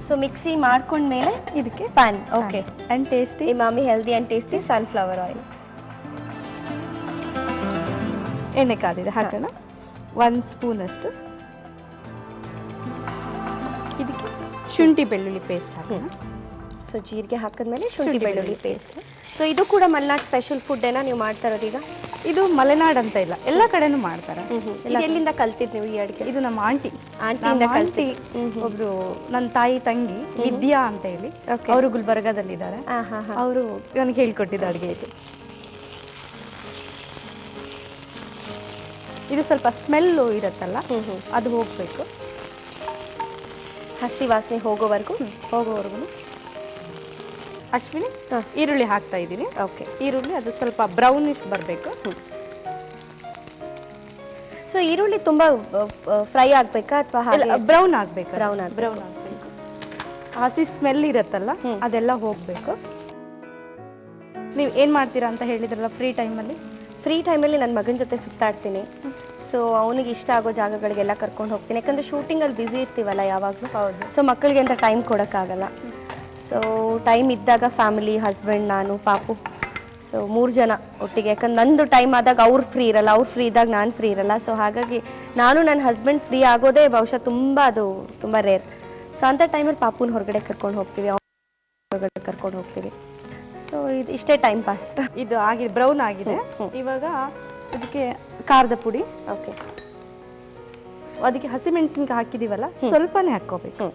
[SPEAKER 1] ಸೊ ಮಿಕ್ಸಿ ಮಾಡ್ಕೊಂಡ್ಮೇಲೆ
[SPEAKER 3] ಇದಕ್ಕೆ
[SPEAKER 1] PAN. Okay.
[SPEAKER 3] And tasty
[SPEAKER 1] Emami healthy and tasty sunflower oil.
[SPEAKER 3] ಎಣ್ಣೆ ಕಾದಿದೆ, ಹಾಕೋಣ. 1 ಸ್ಪೂನ್ ಅಷ್ಟು. ಇದಕ್ಕೆ ಶುಂಠಿ ಬೆಳ್ಳುಳ್ಳಿ ಪೇಸ್ಟ್ ಹಾಕೋಣ.
[SPEAKER 1] ಸೊ ಜೀರಿಗೆ ಹಾಕಿದ್ಮೇಲೆ ಶುಂಠಿ ಬೆಳ್ಳುಳ್ಳಿ ಪೇಸ್ಟ್. ಸೊ ಇದು ಕೂಡ ಮಲೆನಾಡು ಸ್ಪೆಷಲ್ ಫುಡ್ ಏನಾ ನೀವು ಮಾಡ್ತಾ ಇರೋದು ಈಗ?
[SPEAKER 3] ಇದು ಮಲೆನಾಡ್ ಅಂತ ಇಲ್ಲ, ಎಲ್ಲ ಕಡೆನೂ ಮಾಡ್ತಾರೆ.
[SPEAKER 1] ಎಲ್ಲಿಂದ ಕಲ್ತಿದ್ ನೀವು ಈ ಅಡಿಗೆ?
[SPEAKER 3] ಇದು ನಮ್ಮ ಆಂಟಿ
[SPEAKER 1] ಆಂಟಿಯಿಂದ ಕಲ್ತಿ.
[SPEAKER 3] ಒಬ್ರು ನನ್ನ ತಾಯಿ ತಂಗಿ ವಿದ್ಯಾ ಅಂತ ಹೇಳಿ, ಅವರು ಗುಲ್ಬರ್ಗಾದಲ್ಲಿದ್ದಾರೆ. ಅವರು ನನಗೆ ಹೇಳ್ಕೊಟ್ಟಿದ್ದು ಅಡುಗೆ ಇದು. ಇದು ಸ್ವಲ್ಪ ಸ್ಮೆಲ್ಲು ಇರತ್ತಲ್ಲ, ಅದು ಹೋಗ್ಬೇಕು.
[SPEAKER 1] ಹಸಿ ವಾಸನೆ ಹೋಗೋವರೆಗೂ.
[SPEAKER 3] ಅಶ್ವಿನಿ, ಈರುಳ್ಳಿ ಹಾಕ್ತಾ ಇದ್ದೀನಿ.
[SPEAKER 1] ಓಕೆ.
[SPEAKER 3] ಈರುಳ್ಳಿ ಅದು ಸ್ವಲ್ಪ ಬ್ರೌನಿಶ್ ಬರಬೇಕು.
[SPEAKER 1] ಸೊ ಈರುಳ್ಳಿ ತುಂಬಾ ಫ್ರೈ ಆಗ್ಬೇಕಾ ಅಥವಾ
[SPEAKER 3] ಬ್ರೌನ್ ಆಗ್ಬೇಕು?
[SPEAKER 1] ಬ್ರೌನ್
[SPEAKER 3] ಆಗ್ಬೇಕು. ಹಸಿ ಸ್ಮೆಲ್ ಇರತ್ತಲ್ಲ, ಅದೆಲ್ಲ ಹೋಗ್ಬೇಕು. ನೀವು ಏನ್ ಮಾಡ್ತೀರಾ ಅಂತ ಹೇಳಿದ್ರಲ್ಲ ಫ್ರೀ ಟೈಮಲ್ಲಿ?
[SPEAKER 1] ಫ್ರೀ ಟೈಮಲ್ಲಿ ನನ್ನ ಮಗನ ಜೊತೆ ಸುತ್ತಾಡ್ತೀನಿ. ಸೊ ಅವನಿಗೆ ಇಷ್ಟ ಆಗೋ ಜಾಗಗಳಿಗೆಲ್ಲ ಕರ್ಕೊಂಡು ಹೋಗ್ತೀನಿ. ಯಾಕಂದ್ರೆ ಶೂಟಿಂಗಲ್ಲಿ ಬ್ಯುಸಿ ಇರ್ತೀವಲ್ಲ ಯಾವಾಗಲೂ.
[SPEAKER 3] ಹೌದು.
[SPEAKER 1] ಸೊ ಮಕ್ಕಳಿಗೆ ಅಂತ ಟೈಮ್ ಕೊಡೋಕ್ಕಾಗಲ್ಲ. ಸೊ ಟೈಮ್ ಇದ್ದಾಗ ಫ್ಯಾಮಿಲಿ, ಹಸ್ಬೆಂಡ್, ನಾನು, ಪಾಪು, ಸೊ 3 ಜನ ಒಟ್ಟಿಗೆ. ಯಾಕಂದ್ರೆ ನಂದು ಟೈಮ್ ಆದಾಗ ಅವ್ರು ಫ್ರೀ ಇರಲ್ಲ, ಅವ್ರು ಫ್ರೀ ಇದ್ದಾಗ ನಾನು ಫ್ರೀ ಇರಲ್ಲ. ಸೊ ಹಾಗಾಗಿ ನಾನು ನನ್ನ ಹಸ್ಬೆಂಡ್ ಫ್ರೀ ಆಗೋದೇ ಬಹುಶಃ ತುಂಬ ರೇರ್. ಸೊ ಅಂಥ ಟೈಮಲ್ಲಿ ಪಾಪುನ ಹೊರಗಡೆ ಕರ್ಕೊಂಡು ಹೋಗ್ತೀವಿ, ಹೊರಗಡೆ ಕರ್ಕೊಂಡು ಹೋಗ್ತೀವಿ. ಸೊ ಇದು ಇಷ್ಟೇ ಟೈಮ್ ಪಾಸ್.
[SPEAKER 3] ಇದು ಆಗಿದೆ, ಬ್ರೌನ್ ಆಗಿದೆ. ಇವಾಗ ಇದಕ್ಕೆ ಖಾರದ ಪುಡಿ.
[SPEAKER 1] ಓಕೆ.
[SPEAKER 3] ಅದಕ್ಕೆ ಹಸಿಮೆಣಸಿನ್ಕಾಯಿ ಹಾಕಿದೀವಲ್ಲ, ಸ್ವಲ್ಪನೇ ಹಾಕೋಬೇಕು.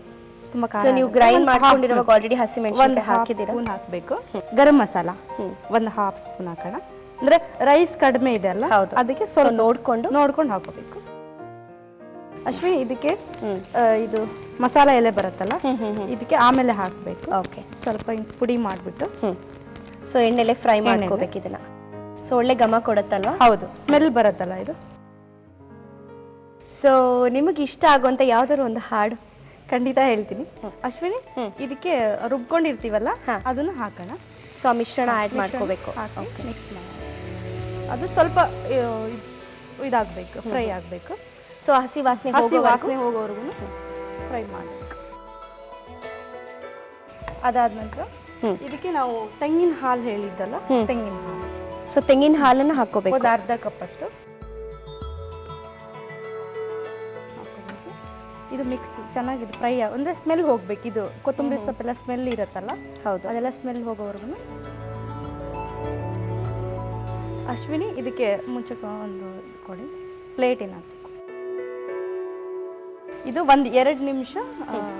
[SPEAKER 3] ತುಂಬಾ ಖಾರ.
[SPEAKER 1] ನೀವು ಗ್ರೈಂಡ್ ಮಾಡ್ಕೊಂಡಿರುವಾಗ ಆಲ್ರೆಡಿ ಹಸಿಮೆಣಸಿನಕಾಯಿ ಹಾಕಿದ್ದೀರಾ?
[SPEAKER 3] ಸ್ಪೂನ್ ಹಾಕಬೇಕು. ಗರಂ ಮಸಾಲ 1/2 ಸ್ಪೂನ್ ಹಾಕೋಣ. ಅಂದ್ರೆ ರೈಸ್ ಕಡಿಮೆ ಇದೆ ಅಲ್ಲ, ಅದಕ್ಕೆ ಸ್ವಲ್ಪ ನೋಡ್ಕೊಂಡು ಹಾಕೋಬೇಕು. ಅಶ್ವಿನಿ, ಇದಕ್ಕೆ ಇದು ಮಸಾಲ ಎಲೆ ಬರುತ್ತಲ್ಲ, ಇದಕ್ಕೆ ಆಮೇಲೆ ಹಾಕ್ಬೇಕು.
[SPEAKER 1] ಓಕೆ.
[SPEAKER 3] ಸ್ವಲ್ಪ ಪುಡಿ ಮಾಡ್ಬಿಟ್ಟು
[SPEAKER 1] ಸೊ ಎಣ್ಣೆಲೆ ಫ್ರೈ ಮಾಡ್ಕೋಬೇಕು ಇದನ್ನ. ಸೊ ಒಳ್ಳೆ ಘಮ ಕೊಡುತ್ತಲ್ವಾ?
[SPEAKER 3] ಹೌದು, ಸ್ಮೆಲ್ ಬರುತ್ತಲ್ಲ ಇದು.
[SPEAKER 1] ಸೊ ನಿಮಗೆ ಇಷ್ಟ ಆಗುವಂತ ಯಾವ್ದಾದ್ರು ಒಂದು ಹಾಡು?
[SPEAKER 3] ಖಂಡಿತ ಹೇಳ್ತೀನಿ. ಅಶ್ವಿನಿ, ಇದಕ್ಕೆ ರುಬ್ಕೊಂಡಿರ್ತೀವಲ್ಲ ಅದನ್ನ ಹಾಕೋಣ.
[SPEAKER 1] ಸೊ ಆ ಮಿಶ್ರಣ ಆಡ್ ಮಾಡ್ಕೋಬೇಕು.
[SPEAKER 3] ಮಿಕ್ಸ್ ಮಾಡಿ ಅದು ಸ್ವಲ್ಪ ಇದಾಗಬೇಕು, ಫ್ರೈ ಆಗಬೇಕು.
[SPEAKER 1] ಸೊ ಹಸಿ ವಾಸನೆ
[SPEAKER 3] ಹೋಗೋವರೆಗೂ ಫ್ರೈ ಮಾಡಬೇಕು. ಅದಾದ ನಂತರ ಇದಕ್ಕೆ ನಾವು ತೆಂಗಿನ ಹಾಲು ಹೇಳಿದ್ದಲ್ಲ, ತೆಂಗಿನ ಹಾಲು.
[SPEAKER 1] ಸೊ ತೆಂಗಿನ ಹಾಲನ್ನು ಹಾಕೋಬೇಕು.
[SPEAKER 3] ಒಂದು ಅರ್ಧ ಕಪ್ ಅಷ್ಟು. ಇದು ಮಿಕ್ಸ್ ಚೆನ್ನಾಗಿದೆ ಫ್ರೈ ಅಂದ್ರೆ ಸ್ಮೆಲ್ ಹೋಗ್ಬೇಕು. ಇದು ಕೊತ್ತಂಬರಿ ಸೊಪ್ಪೆಲ್ಲ ಸ್ಮೆಲ್ ಇರುತ್ತಲ್ಲ,
[SPEAKER 1] ಹೌದು,
[SPEAKER 3] ಅದೆಲ್ಲ ಸ್ಮೆಲ್ ಹೋಗೋವರೆಗೂ. ಅಶ್ವಿನಿ ಇದಕ್ಕೆ ಮುಂಚೆ ಒಂದು ಕೊಡಿ, ಪ್ಲೇಟ್ ಏನಾಗಬೇಕು. ಇದು 1-2 ನಿಮಿಷ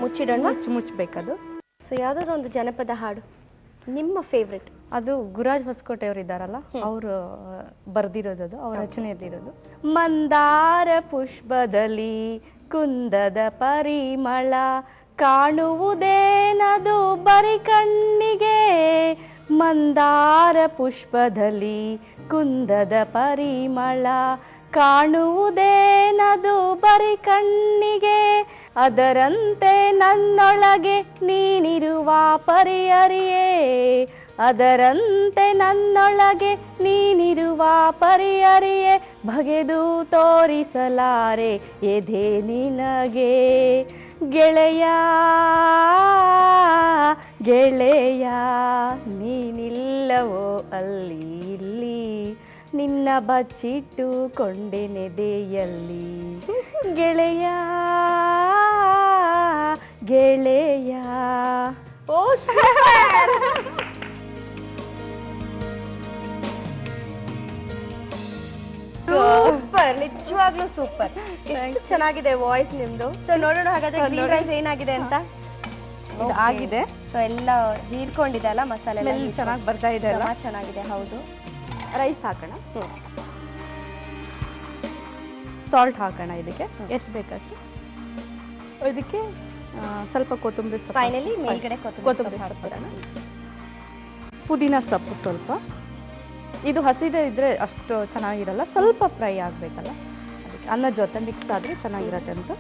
[SPEAKER 1] ಮುಚ್ಚಿಡೋಣ.
[SPEAKER 3] ಮುಚ್ಚಬೇಕದು.
[SPEAKER 1] ಸೊ ಯಾವ್ದಾದ್ರು ಒಂದು ಜನಪದ ಹಾಡು ನಿಮ್ಮ ಫೇವ್ರೆಟ್.
[SPEAKER 3] ಅದು ಗುರುರಾಜ್ ಹೊಸಕೋಟೆ ಅವರು ಇದ್ದಾರಲ್ಲ, ಅವರು ಬರ್ದಿರೋದು, ಅವ್ರ ರಚನೆಯಲ್ಲಿರೋದು. ಮಂದಾರ ಪುಷ್ಪದಲ್ಲಿ ಕುಂದದ ಪರಿಮಳ ಕಾಣುವುದೇನದು ಬರಿ ಕಣ್ಣಿಗೆ. ಮಂದಾರ ಪುಷ್ಪದಲ್ಲಿ ಕುಂದದ ಪರಿಮಳ ಕಾಣುವುದೇನದು ಬರಿ ಕಣ್ಣಿಗೆ. ಅದರಂತೆ ನನ್ನೊಳಗೆ ನೀನಿರುವ ಪರಿಯರಿಯೇ. ಅದರಂತೆ ನನ್ನೊಳಗೆ ನೀನಿರುವ ಪರಿಯರಿಯೇ. ಬಗೆದು ತೋರಿಸಲಾರೆ ಎದೆ ನಿನಗೆ. ಗೆಳೆಯ ಗೆಳೆಯ ನೀನಿಲ್ಲವೋ ಅಲ್ಲಿ ಇಲ್ಲಿ. ನಿನ್ನ ಬಚ್ಚಿಟ್ಟುಕೊಂಡೆನೆದೆಯಲ್ಲಿ. ಗೆಳೆಯ ಗೆಳೆಯ.
[SPEAKER 1] ಓ ಸೂಪರ್, ನಿಜವಾಗ್ಲೂ ಸೂಪರ್. ಎಷ್ಟು ಚೆನ್ನಾಗಿದೆ ವಾಯ್ಸ್ ನಿಮ್ದು. ಸೊ ನೋಡೋಣ ಹಾಗಾದ್ರೆ ಗ್ರೀನ್ ರೈಸ್ ಏನಾಗಿದೆ ಅಂತ.
[SPEAKER 3] ಇದು ಆಗಿದೆ.
[SPEAKER 1] ಸೊ ಎಲ್ಲ ಹೀರ್ಕೊಂಡಿದೆ ಅಲ್ಲ, ಮಸಾಲೆ ಎಲ್ಲ
[SPEAKER 3] ಚೆನ್ನಾಗಿ ಬರ್ತಾ ಇದೆ ಅಲ್ಲ,
[SPEAKER 1] ಚೆನ್ನಾಗಿದೆ. ಹೌದು,
[SPEAKER 3] ರೈಸ್ ಹಾಕೋಣ. ಸಾಲ್ಟ್ ಹಾಕೋಣ ಇದಕ್ಕೆ ಎಷ್ಟು ಬೇಕಷ್ಟು. ಇದಕ್ಕೆ ಸ್ವಲ್ಪ ಕೊತ್ತಂಬರಿ ಸೊಪ್ಪು,
[SPEAKER 1] ಫೈನಲಿ ಮೇಲ್ಗಡೆ
[SPEAKER 3] ಕೊತ್ತಂಬರಿ ಹಾಕೋಣ. ಪುದೀನ ಸೊಪ್ಪು ಸ್ವಲ್ಪ. ಇದು ಹಸಿದೆ ಇದ್ರೆ ಅಷ್ಟು ಚೆನ್ನಾಗಿರಲ್ಲ, ಸ್ವಲ್ಪ ಫ್ರೈ ಆಗಬೇಕಲ್ಲ, ಅದಕ್ಕೆ ಅನ್ನ ಜೊತೆ ಮಿಕ್ಸ್ ಆದರೆ ಚೆನ್ನಾಗಿರತ್ತೆ ಅಂತ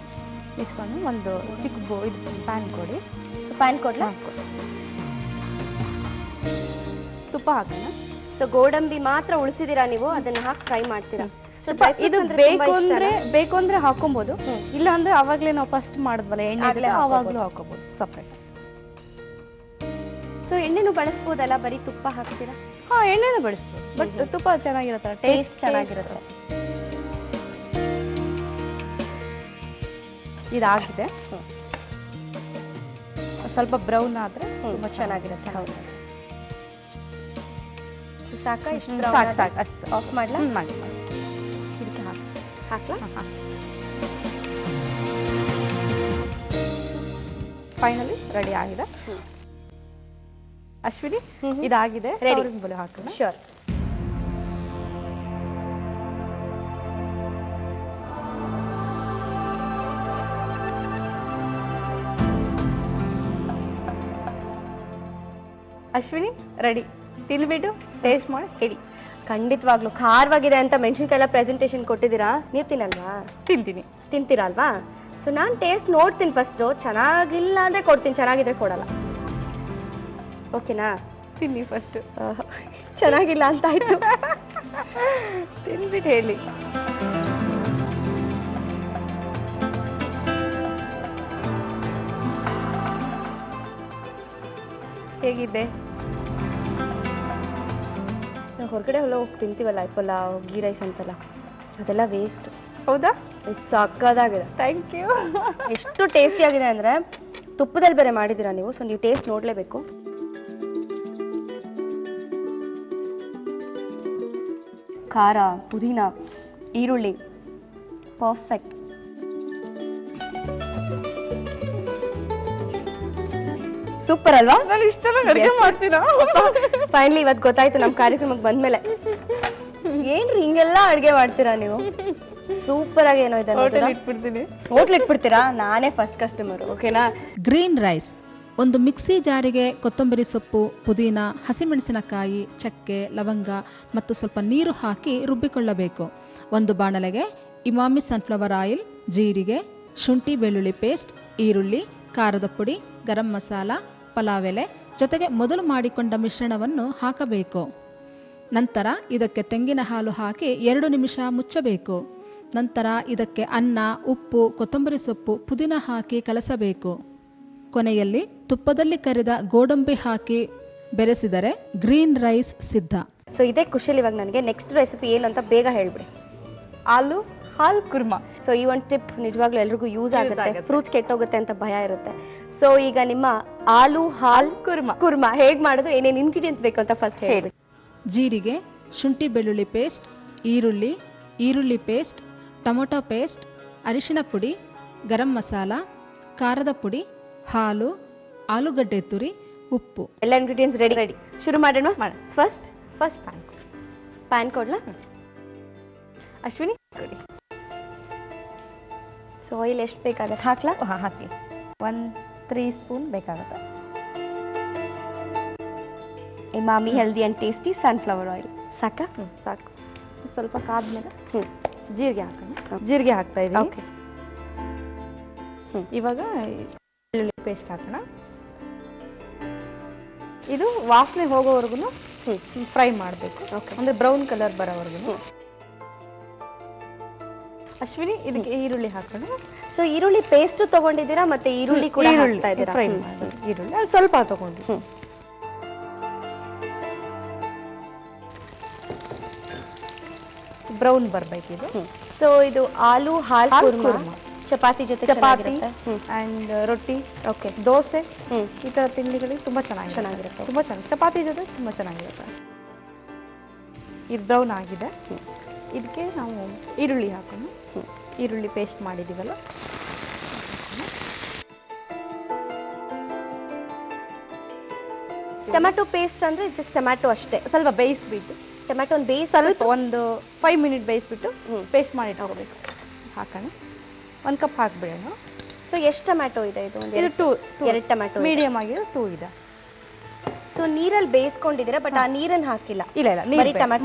[SPEAKER 3] ಮಿಕ್ಸ್ ಮಾಡಿ. ಒಂದು ಚಿಕ್ಕ ಇದು ಪ್ಯಾನ್ ಕೊಡಿ.
[SPEAKER 1] ಸೊ ಪ್ಯಾನ್ ಕೊಡ್ಲಾ?
[SPEAKER 3] ತುಪ್ಪ ಹಾಕೋಣ.
[SPEAKER 1] ಸೊ ಗೋಡಂಬಿ ಮಾತ್ರ ಉಳಿಸಿದೀರಾ ನೀವು, ಅದನ್ನ ಹಾಕಿ ಫ್ರೈ ಮಾಡ್ತೀರಾ?
[SPEAKER 3] ಇದು ಬೇಕು ಅಂದ್ರೆ ಹಾಕೊಬಹುದು, ಇಲ್ಲ ಅಂದ್ರೆ ಅವಾಗ್ಲೇ ನಾವು ಫಸ್ಟ್ ಮಾಡಿದ್ವಲ್ಲ ಎಣ್ಣೆ, ಅವಾಗ್ಲೂ ಹಾಕೋಬಹುದು ಸಪ್ರೇಟ್.
[SPEAKER 1] ಸೊ ಎಣ್ಣೆನು ಬಳಸ್ಬೋದಲ್ಲ, ಬರೀ ತುಪ್ಪ ಹಾಕ್ತೀರಾ?
[SPEAKER 3] ಹಾ, ಎಣ್ಣೆನೂ ಬಳಸ್ಬೋದು, ಬಟ್ ತುಪ್ಪ ಚೆನ್ನಾಗಿರುತ್ತೆ, ಟೇಸ್ಟ್ ಚೆನ್ನಾಗಿರುತ್ತೆ. ಇದಾಗಿದೆ, ಸ್ವಲ್ಪ ಬ್ರೌನ್ ಆದ್ರೆ ತುಂಬಾ ಚೆನ್ನಾಗಿರುತ್ತೆ. ಹೌದು,
[SPEAKER 1] ಸಾಕಾ? ಇಷ್ಟು
[SPEAKER 3] ಸಾಕು, ಅಷ್ಟು.
[SPEAKER 1] ಆಫ್ ಮಾಡ್ಲಾ?
[SPEAKER 3] ಮಾಡಿ. ಇದಕ್ಕೆ ಹಾಕ್ಲಾ? ಫೈನಲಿ ರೆಡಿ ಆಗಿದೆ. ಅಶ್ವಿನಿ, ಇದಾಗಿದೆ, ರೆಡಿ ಹಾಕೋಣ.
[SPEAKER 1] ಶೋರ್.
[SPEAKER 3] ಅಶ್ವಿನಿ ರೆಡಿ. ತಿನ್ಬಿಟ್ಟು ಟೇಸ್ಟ್ ಮಾಡಿ ಹೇಳಿ.
[SPEAKER 1] ಖಂಡಿತವಾಗ್ಲು ಖಾರವಾಗಿದೆ ಅಂತ ಮೆಣಸಿನ್ಕಾಯಿ ಎಲ್ಲ ಪ್ರೆಸೆಂಟೇಶನ್ ಕೊಟ್ಟಿದ್ದೀರಾ, ನೀವು ತಿನ್ನಲ್ವಾ?
[SPEAKER 3] ತಿಂತೀನಿ.
[SPEAKER 1] ತಿಂತೀರಾ ಅಲ್ವಾ? ಸೊ ನಾನು ಟೇಸ್ಟ್ ನೋಡ್ತೀನಿ ಫಸ್ಟ್. ಚೆನ್ನಾಗಿಲ್ಲ ಅಂದ್ರೆ ಕೊಡ್ತೀನಿ, ಚೆನ್ನಾಗಿದ್ರೆ ಕೊಡಲ್ಲ. ಓಕೆನಾ?
[SPEAKER 3] ತಿನ್ನಿ ಫಸ್ಟ್.
[SPEAKER 1] ಚೆನ್ನಾಗಿಲ್ಲ ಅಂತ ಆಯ್ತು.
[SPEAKER 3] ತಿನ್ಬಿಟ್ಟು ಹೇಳಿ. ಹೇಗಿದೆ?
[SPEAKER 1] ನಾವು ಹೊರಗಡೆ ಹೋಗಿ ತಿಂತೀವಲ್ಲ, ಪಲಾವ್, ಗೀ ರೈಸ್ ಅಂತೆಲ್ಲ, ಅದೆಲ್ಲ ವೇಸ್ಟ್.
[SPEAKER 3] ಹೌದಾ?
[SPEAKER 1] ಸಕ್ಕದಾಗಿದೆ.
[SPEAKER 3] Thank you.
[SPEAKER 1] ಎಷ್ಟು ಟೇಸ್ಟಿ ಆಗಿದೆ ಅಂದ್ರೆ, ತುಪ್ಪದಲ್ಲಿ ಬೇರೆ ಮಾಡಿದ್ದೀರಾ ನೀವು, ಸೊ ನೀವು ಟೇಸ್ಟ್ ನೋಡ್ಲೇಬೇಕು. ಖಾರ, ಪುದೀನ, ಈರುಳ್ಳಿ, ಪರ್ಫೆಕ್ಟ್. ಸೂಪರ್ ಅಲ್ವಾ?
[SPEAKER 3] ನಾನು ಇಷ್ಟೆಲ್ಲ ಅಡುಗೆ ಮಾಡ್ತೀರಾ?
[SPEAKER 1] ಫೈನಲಿ ಇವತ್ತು ಗೊತ್ತಾಯ್ತು ನಮ್ಮ ಕಾರ್ಯಕ್ರಮಕ್ಕೆ ಬಂದ್ಮೇಲೆ. ಏನ್ರಿ ಹಿಂಗೆಲ್ಲ ಅಡುಗೆ ಮಾಡ್ತೀರಾ ನೀವು? ಸೂಪರ್ ಆಗಿ ಏನೋ ಇದೆ.
[SPEAKER 3] ಇಟ್ಬಿಡ್ತೀನಿ.
[SPEAKER 1] ಹೋಟ್ಲ್ ಇಟ್ಬಿಡ್ತೀರಾ? ನಾನೇ ಫಸ್ಟ್ ಕಸ್ಟಮರ್. ಓಕೆನಾ?
[SPEAKER 2] Green rice. ಒಂದು ಮಿಕ್ಸಿ ಜಾರಿಗೆ ಕೊತ್ತಂಬರಿ ಸೊಪ್ಪು, ಪುದೀನ, ಹಸಿಮೆಣಸಿನಕಾಯಿ, ಚಕ್ಕೆ, ಲವಂಗ ಮತ್ತು ಸ್ವಲ್ಪ ನೀರು ಹಾಕಿ ರುಬ್ಬಿಕೊಳ್ಳಬೇಕು. ಒಂದು ಬಾಣಲೆಗೆ ಇಮಾಮಿ ಸನ್ಫ್ಲವರ್ ಆಯಿಲ್, ಜೀರಿಗೆ, ಶುಂಠಿ ಬೆಳ್ಳುಳ್ಳಿ ಪೇಸ್ಟ್, ಈರುಳ್ಳಿ, ಖಾರದ ಪುಡಿ, ಗರಂ ಮಸಾಲ, ಪಲಾವ್ ಎಲೆ, ಜೊತೆಗೆ ಮೊದಲು ಮಾಡಿಕೊಂಡ ಮಿಶ್ರಣವನ್ನು ಹಾಕಬೇಕು. ನಂತರ ಇದಕ್ಕೆ ತೆಂಗಿನ ಹಾಲು ಹಾಕಿ 2 ನಿಮಿಷ ಮುಚ್ಚಬೇಕು. ನಂತರ ಇದಕ್ಕೆ ಅನ್ನ, ಉಪ್ಪು, ಕೊತ್ತಂಬರಿ ಸೊಪ್ಪು, ಪುದೀನ ಹಾಕಿ ಕಲಸಬೇಕು. ಕೊನೆಯಲ್ಲಿ ತುಪ್ಪದಲ್ಲಿ ಕರಿದ ಗೋಡಂಬಿ ಹಾಕಿ ಬೆರೆಸಿದರೆ ಗ್ರೀನ್ ರೈಸ್ ಸಿದ್ಧ.
[SPEAKER 1] ಸೊ ಇದೇ ಖುಷಿಲಿ ಇವಾಗ ನನಗೆ ನೆಕ್ಸ್ಟ್ ರೆಸಿಪಿ ಏನು ಅಂತ ಬೇಗ ಹೇಳ್ಬಿಡಿ.
[SPEAKER 3] ಆಲೂ ಹಾಲ್ ಕುರ್ಮಾ.
[SPEAKER 1] ಸೊ ಈ ಒಂದು ಟಿಪ್ ನಿಜವಾಗ್ಲೂ ಎಲ್ರಿಗೂ ಯೂಸ್ ಆಗುತ್ತೆ. ಫ್ರೂಟ್ಸ್ ಕೆಟ್ಟೋಗುತ್ತೆ ಅಂತ ಭಯ ಇರುತ್ತೆ. ಸೊ ಈಗ ನಿಮ್ಮ ಆಲೂ ಹಾಲ್ ಕುರ್ಮಾ ಹೇಗ್ ಮಾಡೋದು, ಏನೇನು ಇಂಗ್ರೀಡಿಯೆಂಟ್ಸ್ ಬೇಕು ಅಂತ ಫಸ್ಟ್ ಹೇಳಿ.
[SPEAKER 2] ಜೀರಿಗೆ, ಶುಂಠಿ ಬೆಳ್ಳುಳ್ಳಿ ಪೇಸ್ಟ್, ಈರುಳ್ಳಿ ಪೇಸ್ಟ್, ಟೊಮೊಟೊ ಪೇಸ್ಟ್, ಅರಿಶಿಣ ಪುಡಿ, ಗರಂ ಮಸಾಲ, ಖಾರದ ಪುಡಿ, ಹಾಲು, ಆಲೂಗಡ್ಡೆ ತುರಿ, ಉಪ್ಪು.
[SPEAKER 1] ಎಲ್ಲ ಇಂಗ್ರೀಡಿಯೆಂಟ್ಸ್ ರೆಡಿ. ಶುರು ಮಾಡೋಣ. First PAN ಕೊಡ್ಲಾ?
[SPEAKER 3] ಅಶ್ವಿನಿ ಕೊಡಿ.
[SPEAKER 1] ಸೊ ಆಯಿಲ್ ಎಷ್ಟು ಬೇಕಾಗತ್ತೆ ಹಾಕ್ಲಾ?
[SPEAKER 3] ಹಾಕಿ. 1 3 ಸ್ಪೂನ್ ಬೇಕಾಗುತ್ತೆ.
[SPEAKER 1] Emami healthy and tasty sunflower oil ಸಾಕಾ?
[SPEAKER 3] ಸಾಕು. ಸ್ವಲ್ಪ ಕಾದ್ಮೇಲೆ ಜೀರಿಗೆ ಹಾಕೋಣ. ಜೀರಿಗೆ ಹಾಕ್ತಾ ಇದ್ದೀನಿ.
[SPEAKER 1] ಓಕೆ.
[SPEAKER 3] ಇವಾಗ ಬೆಳ್ಳುಳ್ಳಿ ಪೇಸ್ಟ್ ಹಾಕೋಣ. ಇದು ವಾಸನೆ ಹೋಗೋವರೆಗೂ ಫ್ರೈ ಮಾಡಬೇಕು. ಅಂದ್ರೆ ಬ್ರೌನ್ ಕಲರ್ ಬರೋವರೆಗೂ. ಅಶ್ವಿನಿ ಇದಕ್ಕೆ ಈರುಳ್ಳಿ ಹಾಕೋಣ.
[SPEAKER 1] ಸೊ ಈರುಳ್ಳಿ ಪೇಸ್ಟ್ ತಗೊಂಡಿದ್ದೀರಾ ಮತ್ತೆ ಈರುಳ್ಳಿ ಕೂಡ ಹಾಕ್ತಾ ಇದ್ದೀರಾ?
[SPEAKER 3] ಫ್ರೈ ಮಾಡಿ ಈರುಳ್ಳಿ ಅದು ಸ್ವಲ್ಪ ತಗೊಂಡು ಬ್ರೌನ್ ಬರ್ಬೇಕು ಇದು.
[SPEAKER 1] ಸೊ ಇದು ಆಲೂ ಹಾಲ್ ಕುರ್ಮಾ ಚಪಾತಿ ಜೊತೆ
[SPEAKER 3] ಅಂಡ್ ರೊಟ್ಟಿ,
[SPEAKER 1] ಓಕೆ,
[SPEAKER 3] ದೋಸೆ, ಈ ತರ ತಿಂಡಿಗಳಿಗೆ ತುಂಬಾ ಚೆನ್ನಾಗಿರುತ್ತೆ. ತುಂಬಾ ಚೆನ್ನಾಗಿ ಚಪಾತಿ ಜೊತೆ ತುಂಬಾ ಚೆನ್ನಾಗಿರುತ್ತೆ. ಇದು ಬ್ರೌನ್ ಆಗಿದೆ. ಇದಕ್ಕೆ ನಾವು ಈರುಳ್ಳಿ ಹಾಕೋಣ. ಈರುಳ್ಳಿ ಪೇಸ್ಟ್ ಮಾಡಿದೀವಲ್ಲ,
[SPEAKER 1] ಟೊಮ್ಯಾಟೊ ಪೇಸ್ಟ್ ಅಂದ್ರೆ ಜಸ್ಟ್ ಟೊಮ್ಯಾಟೊ ಅಷ್ಟೇ,
[SPEAKER 3] ಸ್ವಲ್ಪ ಬೇಯಿಸ್ಬಿಟ್ಟು
[SPEAKER 1] ಟೊಮ್ಯಾಟೊ ಬೇಯಿಸಿ
[SPEAKER 3] ಸ್ವಲ್ಪ ಒಂದು 5 ಮಿನಿಟ್ ಬೇಯಿಸ್ಬಿಟ್ಟು ಪೇಸ್ಟ್ ಮಾಡಿ ಇಟ್ಕೋಬೇಕು. ಹಾಕೋಣ. 1 ಕಪ್ ಹಾಕ್ಬಿಡೋಣ.
[SPEAKER 1] ಸೊ ಎಷ್ಟು ಟೊಮ್ಯಾಟೊ ಇದೆ ಇದು?
[SPEAKER 3] ಇದು
[SPEAKER 1] 2 ಟೊಮ್ಯಾಟೊ
[SPEAKER 3] ಮೀಡಿಯಂ ಆಗಿರೋ 2 ಇದೆ.
[SPEAKER 1] ಸೊ ನೀರಲ್ಲಿ ಬೇಯಿಸ್ಕೊಂಡಿದ್ದೀರಾ, ಬಟ್ ಆ ನೀರನ್ನು ಹಾಕಿಲ್ಲ?
[SPEAKER 3] ಇಲ್ಲ,
[SPEAKER 1] ಬರೀ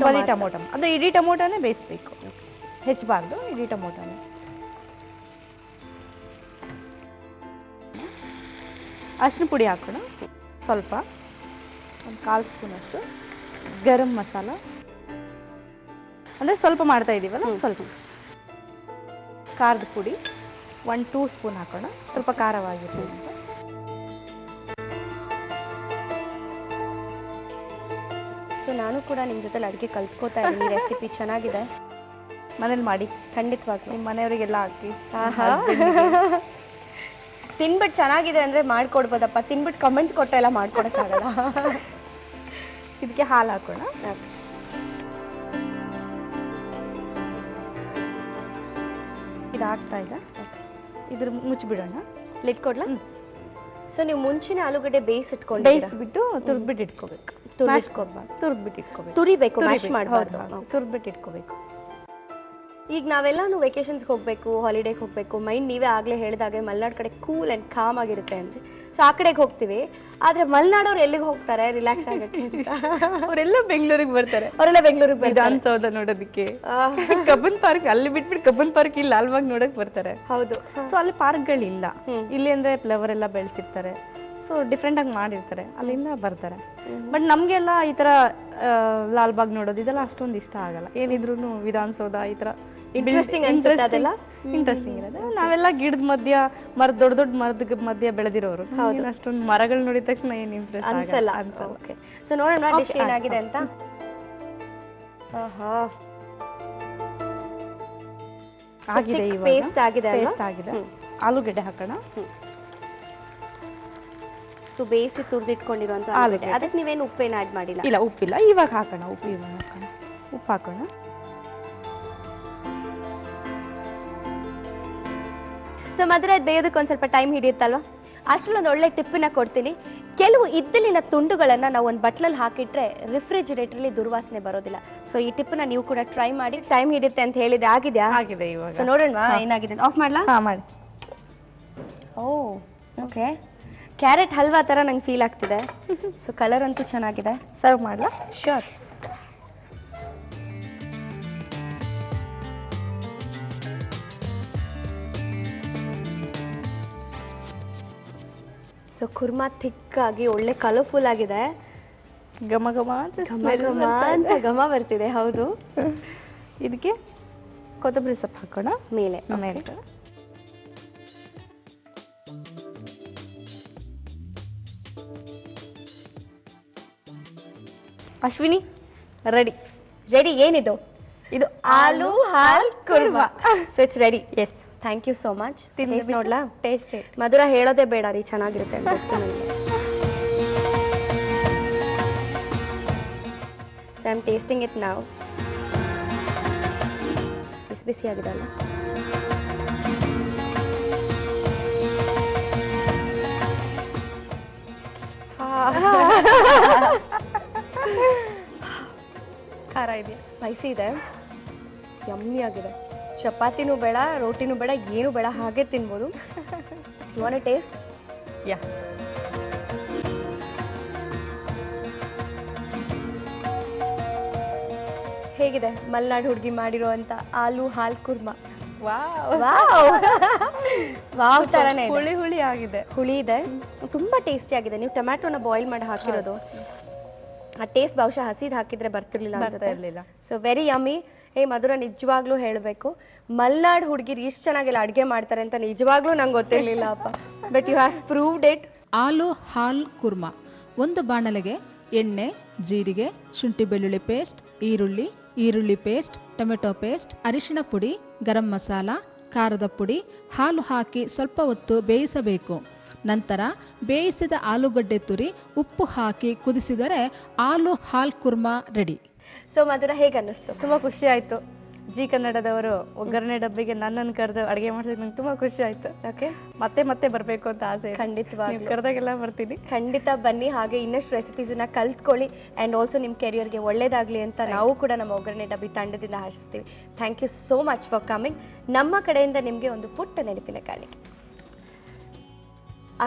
[SPEAKER 3] ಟೊಮೊಟೊ ಅಂದ್ರೆ ಇಡೀ ಟೊಮೊಟೊನೇ ಬೇಯಿಸ್ಬೇಕು, ಹೆಚ್ಚಬಾರ್ದು. ಇಡೀ ಟೊಮೊಟೊನೇ. ಅರಿಶಿನ ಪುಡಿ ಹಾಕೋಣ ಸ್ವಲ್ಪ, ಒಂದು 1/4 ಸ್ಪೂನ್ ಅಷ್ಟು. ಗರಂ ಮಸಾಲ ಅಂದ್ರೆ ಸ್ವಲ್ಪ ಮಾಡ್ತಾ ಇದೀವಲ್ಲ, ಸ್ವಲ್ಪ. ಖಾರದ ಪುಡಿ 1-2 ಸ್ಪೂನ್ ಹಾಕೋಣ, ಸ್ವಲ್ಪ ಖಾರವಾಗಿರುತ್ತೆ ಅಂತ.
[SPEAKER 1] ಸೊ ನಾನು ಕೂಡ ನಿಮ್ಮ ಜೊತೆ ಅಡುಗೆ ಕಲ್ತ್ಕೋತಾ ಇದ್ದೀನಿ. ರೆಸಿಪಿ ಚೆನ್ನಾಗಿದೆ,
[SPEAKER 3] ಮನೇಲಿ ಮಾಡಿ
[SPEAKER 1] ಖಂಡಿತವಾಗ್ಲೂ.
[SPEAKER 3] ನಿಮ್ಮ ಮನೆಯವರಿಗೆಲ್ಲ ಹಾಕಿ.
[SPEAKER 1] ತಿನ್ಬಿಟ್ಟು ಚೆನ್ನಾಗಿದೆ ಅಂದ್ರೆ ಮಾಡ್ಕೊಡ್ಬೋದಪ್ಪ, ತಿನ್ಬಿಟ್ಟು ಕಮೆಂಟ್ಸ್ ಕೊಟ್ಟರೆ ಎಲ್ಲ ಮಾಡ್ಕೊಡಕ್ಕಾಗಲ್ಲ.
[SPEAKER 3] ಇದಕ್ಕೆ ಹಾಲು ಹಾಕೋಣ. ಇದು ಆಗ್ತಾ ಇದೆ, ಇದ್ರ ಮುಚ್ಚಿಬಿಡೋಣ.
[SPEAKER 1] ಲಿಡ್ ಕೊಡ್ಲಾ? ಸೊ ನೀವು ಮುಂಚಿನ ಆಲೂಗಡ್ಡೆ ಬೇಯಿಸಿಟ್ಕೊಂಡು
[SPEAKER 3] ಬೇಯಿಸ್ಬಿಟ್ಟು ತುರ್ದ್ಬಿಟ್ಟು ಇಟ್ಕೋಬೇಕು. ತುರ್ದ್ಬಿಟ್ಟು ಇಟ್ಕೋಬೇಕು.
[SPEAKER 1] ತುರಿಬೇಕು, ಮ್ಯಾಶ್ ಮಾಡಬಾರ್ದು.
[SPEAKER 3] ತುರ್ದ್ಬಿಟ್ಟು ಇಟ್ಕೋಬೇಕು.
[SPEAKER 1] ಈಗ ನಾವೆಲ್ಲಾನು ವೆಕೇಶನ್ಸ್ ಹೋಗ್ಬೇಕು, ಹಾಲಿಡೇಗೆ ಹೋಗ್ಬೇಕು, ಮೈಂಡ್ ನೀವೇ ಆಗ್ಲೇ ಹೇಳಿದಾಗೆ ಮಲೆನಾಡು ಕಡೆ ಕೂಲ್ ಅಂಡ್ ಕಾಮ್ ಆಗಿರುತ್ತೆ ಅಂದ್ರೆ, ಸೊ ಆ ಕಡೆಗೆ ಹೋಗ್ತೀವಿ. ಆದ್ರೆ ಮಲೆನಾಡವ್ರು ಎಲ್ಲಿಗೆ ಹೋಗ್ತಾರೆ ರಿಲ್ಯಾಕ್ಸ್ ಆಗಕ್ಕೆ?
[SPEAKER 3] ಅವರೆಲ್ಲ ಬೆಂಗಳೂರಿಗೆ ಬರ್ತಾರೆ.
[SPEAKER 1] ಅವರೆಲ್ಲ ಬೆಂಗಳೂರಿಗೆ
[SPEAKER 3] ವಿಧಾನಸೌಧ ನೋಡೋದಕ್ಕೆ, ಕಬ್ಬನ್ ಪಾರ್ಕ್ ಅಲ್ಲಿ ಬಿಟ್ಬಿಟ್ಟು ಕಬ್ಬನ್ ಪಾರ್ಕ್ ಇಲ್ಲಿ ಲಾಲ್ಬಾಗ್ ನೋಡಕ್ ಬರ್ತಾರೆ.
[SPEAKER 1] ಹೌದು.
[SPEAKER 3] ಸೊ ಅಲ್ಲಿ ಪಾರ್ಕ್ಗಳಿಲ್ಲ. ಇಲ್ಲಿ ಅಂದ್ರೆ ಫ್ಲವರ್ ಎಲ್ಲ ಬೆಳೆಸಿರ್ತಾರೆ, ಸೊ ಡಿಫ್ರೆಂಟ್ ಆಗಿ ಮಾಡಿರ್ತಾರೆ, ಅಲ್ಲಿಂದ ಬರ್ತಾರೆ. ಬಟ್ ನಮ್ಗೆಲ್ಲ ಈ ತರ ಲಾಲ್ಬಾಗ್ ನೋಡೋದು ಇದೆಲ್ಲ ಅಷ್ಟೊಂದು ಇಷ್ಟ ಆಗಲ್ಲ. ಏನಿದ್ರು ವಿಧಾನಸೌಧ ಈ ತರ ಇಂಟ್ರೆಸ್ಟಿಂಗ್ ಇರೋದು. ನಾವೆಲ್ಲ ಗಿಡದ ಮಧ್ಯ ದೊಡ್ಡ ದೊಡ್ಡ ಮರದ ಮಧ್ಯ ಬೆಳೆದಿರೋರು, ಅಷ್ಟೊಂದು ಮರಗಳು ನೋಡಿದ ತಕ್ಷಣ ಏನ್ ಇಂಟ್ರೆಸ್ಟ್
[SPEAKER 1] ಅನ್ಸಲ್ಲ. ಸೊ ನೋಡೋಣ ಡಿಶ್ ಏನಾಗಿದೆ ಅಂತ.
[SPEAKER 3] ಆಗಿದೆ,
[SPEAKER 1] ಪೇಸ್ಟ್ ಆಗಿದೆ.
[SPEAKER 3] ಆಲೂಗಡ್ಡೆ ಹಾಕೋಣ.
[SPEAKER 1] ಸೊ ಬೇಯಿಸಿ ತುರಿದಿಟ್ಕೊಂಡಿರುವಂತ ಆಲೂಗಡ್ಡೆ. ಅದಕ್ಕೆ ನೀವೇನು ಉಪ್ಪೇನು ಆಡ್ ಮಾಡಿಲ್ಲ?
[SPEAKER 3] ಇಲ್ಲ, ಉಪ್ಪಿಲ್ಲ. ಇವಾಗ ಹಾಕೋಣ. ಉಪ್ಪು ಹಾಕೋಣ.
[SPEAKER 1] ಸೊ ಮಧುರ, ಬೇಯೋದಕ್ಕೆ ಒಂದ್ ಸ್ವಲ್ಪ ಟೈಮ್ ಹಿಡಿಯುತ್ತಲ್ವಾ? ಅಷ್ಟರಲ್ಲಿ ಒಂದು ಒಳ್ಳೆ ಟಿಪ್ಪನ್ನ ಕೊಡ್ತೀನಿ. ಕೆಲವು ಇದ್ದಲಿನ ತುಂಡುಗಳನ್ನ ನಾವು ಒಂದು ಬಟ್ಲಲ್ಲಿ ಹಾಕಿಟ್ರೆ ರಿಫ್ರಿಜಿರೇಟರ್ಲಿ ದುರ್ವಾಸನೆ ಬರೋದಿಲ್ಲ. ಸೊ ಈ ಟಿಪ್ಪನ್ನ ನೀವು ಕೂಡ ಟ್ರೈ ಮಾಡಿ. ಟೈಮ್ ಹಿಡಿಯುತ್ತೆ ಅಂತ ಹೇಳಿದೆ, ಆಗಿದೆಯಾ?
[SPEAKER 3] ಆಗಿದೆ ಇವಾಗ.
[SPEAKER 1] ಸೊ ನೋಡೋಣ ಏನಾಗಿದೆ. ಆಫ್ ಮಾಡ್ಲಾ?
[SPEAKER 3] ಮಾಡಿ.
[SPEAKER 1] ಓ ಓಕೆ, ಕ್ಯಾರೆಟ್ ಹಲ್ವಾ ತರ ನಂಗೆ ಫೀಲ್ ಆಗ್ತಿದೆ. ಸೊ ಕಲರ್ ಅಂತೂ ಚೆನ್ನಾಗಿದೆ.
[SPEAKER 3] ಸರ್ವ್ ಮಾಡ್ಲಾ?
[SPEAKER 1] ಶ್ಯೂರ್. ಸೊ ಕುರ್ಮಾ ಥಿಕ್ ಆಗಿ ಒಳ್ಳೆ ಕಲರ್ಫುಲ್ ಆಗಿದೆ.
[SPEAKER 3] ಘಮ ಘಮ ಅಂತ
[SPEAKER 1] ಘಮ
[SPEAKER 3] smell
[SPEAKER 1] ಘಮ
[SPEAKER 3] ಬರ್ತಾ
[SPEAKER 1] ಅಂತ
[SPEAKER 3] ಇದೆ.
[SPEAKER 1] ಘಮ ಬರ್ತಿದೆ. ಹೌದು.
[SPEAKER 3] ಇದಕ್ಕೆ ಕೊತ್ತಂಬರಿ ಸೊಪ್ಪು ಹಾಕೋಣ
[SPEAKER 1] ಮೇಲೆ
[SPEAKER 3] ಆಮೇಲೆ. ಅಶ್ವಿನಿ ರೆಡಿ.
[SPEAKER 1] ರೆಡಿ. ಏನಿದು?
[SPEAKER 3] ಇದು
[SPEAKER 1] ಆಲೂ ಹಾಲ್ ಕುರ್ಮಾ. So it's ready.
[SPEAKER 3] Yes.
[SPEAKER 1] Thank you so much.
[SPEAKER 3] ತಿಂದು
[SPEAKER 1] ನೋಡ್ಲಾ?
[SPEAKER 3] ಟೇಸ್ಟ್.
[SPEAKER 1] ಮಧುರ ಹೇಳೋದೇ ಬೇಡ ರೀ, ಚೆನ್ನಾಗಿರುತ್ತೆ ಅಂತ ಗೊತ್ತು ನನಗೆ. So I am tasting it ನಾವು. ಬಿಸಿ ಬಿಸಿ ಆಗಿದೆ ಅಲ್ಲ?
[SPEAKER 3] ಖಾರ ಇದೆಯಾ?
[SPEAKER 1] ಸ್ಪೈಸಿ ಇದೆ, ಯಮ್ಮಿ ಆಗಿದೆ. ಚಪಾತಿನೂ ಬೇಡ, ರೋಟಿನೂ ಬೇಡ, ಏನು ಬೇಡ, ಹಾಗೆ ತಿನ್ಬೋದು. You want to taste?
[SPEAKER 3] Yeah.
[SPEAKER 1] ಹೇಗಿದೆ ಮಲ್ನಾಡ್ ಹುಡುಗಿ ಮಾಡಿರುವಂತ ಆಲೂ ಹಾಲ್ ಕುರ್ಮಾ?
[SPEAKER 3] ವಾವ್.
[SPEAKER 1] ವಾವ್ ತರನೇ ಇದೆ.
[SPEAKER 3] ಹುಳಿ ಹುಳಿ ಆಗಿದೆ.
[SPEAKER 1] ಹುಳಿ ಇದೆ, ತುಂಬಾ ಟೇಸ್ಟಿ ಆಗಿದೆ. ನೀವು ಟೊಮ್ಯಾಟೋನ ಬಾಯ್ಲ್ ಮಾಡಿ ಹಾಕಿರೋದು, ಆ ಟೇಸ್ಟ್ ಬಹುಶಃ ಹಸಿದ್ ಹಾಕಿದ್ರೆ ಬರ್ತಿರ್ಲಿಲ್ಲ
[SPEAKER 3] ಬರ್ತಾ ಇರ್ಲಿಲ್ಲ.
[SPEAKER 1] So very yummy. ಮಧುರ, ನಿಜವಾಗ್ಲೂ ಹೇಳ್ಬೇಕು, ಮಲ್ನಾಡ್ ಹುಡುಗಿರು ಇಷ್ಟು ಚೆನ್ನಾಗೆಲ್ಲ ಅಡ್ಗೆ ಮಾಡ್ತಾರೆ ಅಂತ ನಿಜವಾಗ್ಲೂ ನಂಗೆ ಗೊತ್ತಿರ್ಲಿಲ್ಲ ಅಪ್ಪ. But you have proved it.
[SPEAKER 2] Aloo ಹಾಲ್ ಕುರ್ಮಾ. ಒಂದು ಬಾಣಲೆಗೆ ಎಣ್ಣೆ, ಜೀರಿಗೆ, ಶುಂಠಿ ಬೆಳ್ಳುಳ್ಳಿ ಪೇಸ್ಟ್, ಈರುಳ್ಳಿ ಪೇಸ್ಟ್, ಟೊಮೆಟೊ ಪೇಸ್ಟ್, ಅರಿಶಿಣ ಪುಡಿ, ಗರಂ ಮಸಾಲ, ಖಾರದ ಪುಡಿ, ಹಾಲು ಹಾಕಿ ಸ್ವಲ್ಪ ಹೊತ್ತು ಬೇಯಿಸಬೇಕು. ನಂತರ ಬೇಯಿಸಿದ ಆಲೂಗಡ್ಡೆ ತುರಿ, ಉಪ್ಪು ಹಾಕಿ ಕುದಿಸಿದರೆ ಆಲೂ ಹಾಲ್ ಕುರ್ಮಾ ರೆಡಿ.
[SPEAKER 1] ಸೊ ಮಧುರ, ಹೇಗೆ ಅನ್ನಿಸ್ತು?
[SPEAKER 3] ತುಂಬಾ ಖುಷಿ ಆಯ್ತು. ಜಿ ಕನ್ನಡದವರು ಒಗ್ಗರಣೆ ಡಬ್ಬಿಗೆ ನನ್ನನ್ನು ಕರೆದು ಅಡಿಗೆ ಮಾಡಿಸಿದ್ ನಂಗೆ ತುಂಬಾ ಖುಷಿ ಆಯ್ತು.
[SPEAKER 1] ಓಕೆ,
[SPEAKER 3] ಮತ್ತೆ ಮತ್ತೆ ಬರ್ಬೇಕು ಅಂತ ಆಸೆ ಇದೆ.
[SPEAKER 1] ಖಂಡಿತವಾಗ್ಲೂ.
[SPEAKER 3] ನೀವು ಕರೆದಾಗೆಲ್ಲ ಬರ್ತೀನಿ.
[SPEAKER 1] ಖಂಡಿತ ಬನ್ನಿ. ಹಾಗೆ ಇನ್ನಷ್ಟು ರೆಸಿಪೀಸನ್ನ ಕಲ್ತ್ಕೊಳ್ಳಿ ಆ್ಯಂಡ್ ಆಲ್ಸೋ ನಿಮ್ಮ ಕೆರಿಯರ್ಗೆ ಒಳ್ಳೇದಾಗಲಿ ಅಂತ ನಾವು ಕೂಡ ನಮ್ಮ ಒಗ್ಗರಣೆ ಡಬ್ಬಿ ತಂಡದಿಂದ ಆಶಿಸ್ತೀವಿ. Thank you so much for coming. ನಮ್ಮ ಕಡೆಯಿಂದ ನಿಮಗೆ ಒಂದು ಪುಟ್ಟ ನೆನಪಿನ ಕಾಣಿಕೆ.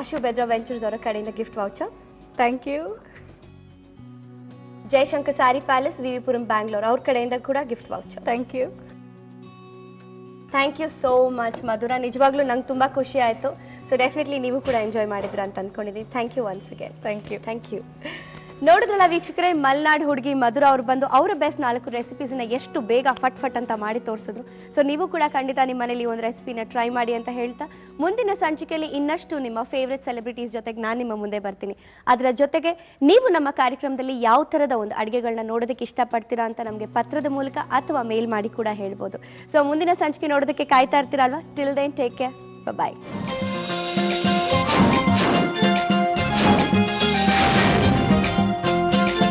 [SPEAKER 1] ಆಶು ಬೆದ್ರಾ ವೆಂಚರ್ಸ್ ಅವರ ಕಡೆಯಿಂದ gift voucher.
[SPEAKER 3] Thank you.
[SPEAKER 1] Jayashankar sari palace, Vivipuram, Bangalore ಅವ್ರ ಕಡೆಯಿಂದ ಕೂಡ gift voucher.
[SPEAKER 3] Thank you.
[SPEAKER 1] Thank you so much Madhura. ನಿಜವಾಗ್ಲೂ ನಂಗೆ ತುಂಬಾ ಖುಷಿ ಆಯ್ತು. ಸೊ ಡೆಫಿನೆಟ್ಲಿ ನೀವು ಕೂಡ ಎಂಜಾಯ್ ಮಾಡಿದ್ರ ಅಂತ ಅನ್ಕೊಂಡಿದ್ದೀನಿ. Thank you once again. Thank you. ನೋಡಿದ್ರಲ್ಲ ವೀಕ್ಷಕರೇ, ಮಲ್ನಾಡ್ ಹುಡುಗಿ ಮಧುರ ಅವ್ರು ಬಂದು ಅವರ ಬೆಸ್ಟ್ 4 ರೆಸಿಪೀಸ್ನ ಎಷ್ಟು ಬೇಗ ಫಟ್ ಫಟ್ ಅಂತ ಮಾಡಿ ತೋರಿಸಿದ್ರು. ಸೊ ನೀವು ಕೂಡ ಖಂಡಿತ ನಿಮ್ಮ ಮನೇಲಿ ಒಂದು ರೆಸಿಪಿನ ಟ್ರೈ ಮಾಡಿ ಅಂತ ಹೇಳ್ತಾ, ಮುಂದಿನ ಸಂಚಿಕೆಯಲ್ಲಿ ಇನ್ನಷ್ಟು ನಿಮ್ಮ ಫೇವ್ರೆಟ್ ಸೆಲೆಬ್ರಿಟೀಸ್ ಜೊತೆಗೆ ನಾನು ನಿಮ್ಮ ಮುಂದೆ ಬರ್ತೀನಿ. ಅದರ ಜೊತೆಗೆ ನೀವು ನಮ್ಮ ಕಾರ್ಯಕ್ರಮದಲ್ಲಿ ಯಾವ ಥರದ ಒಂದು ಅಡುಗೆಗಳನ್ನ ನೋಡೋದಕ್ಕೆ ಇಷ್ಟಪಡ್ತೀರಾ ಅಂತ ನಮಗೆ ಪತ್ರದ ಮೂಲಕ ಅಥವಾ ಮೇಲ್ ಮಾಡಿ ಕೂಡ ಹೇಳ್ಬೋದು. ಸೊ ಮುಂದಿನ ಸಂಚಿಕೆ ನೋಡೋದಕ್ಕೆ ಕಾಯ್ತಾ ಇರ್ತೀರಲ್ವಾ? ಟಿಲ್ ದೆನ್ ಟೇಕ್ ಕೇರ್, ಬಾಯ್.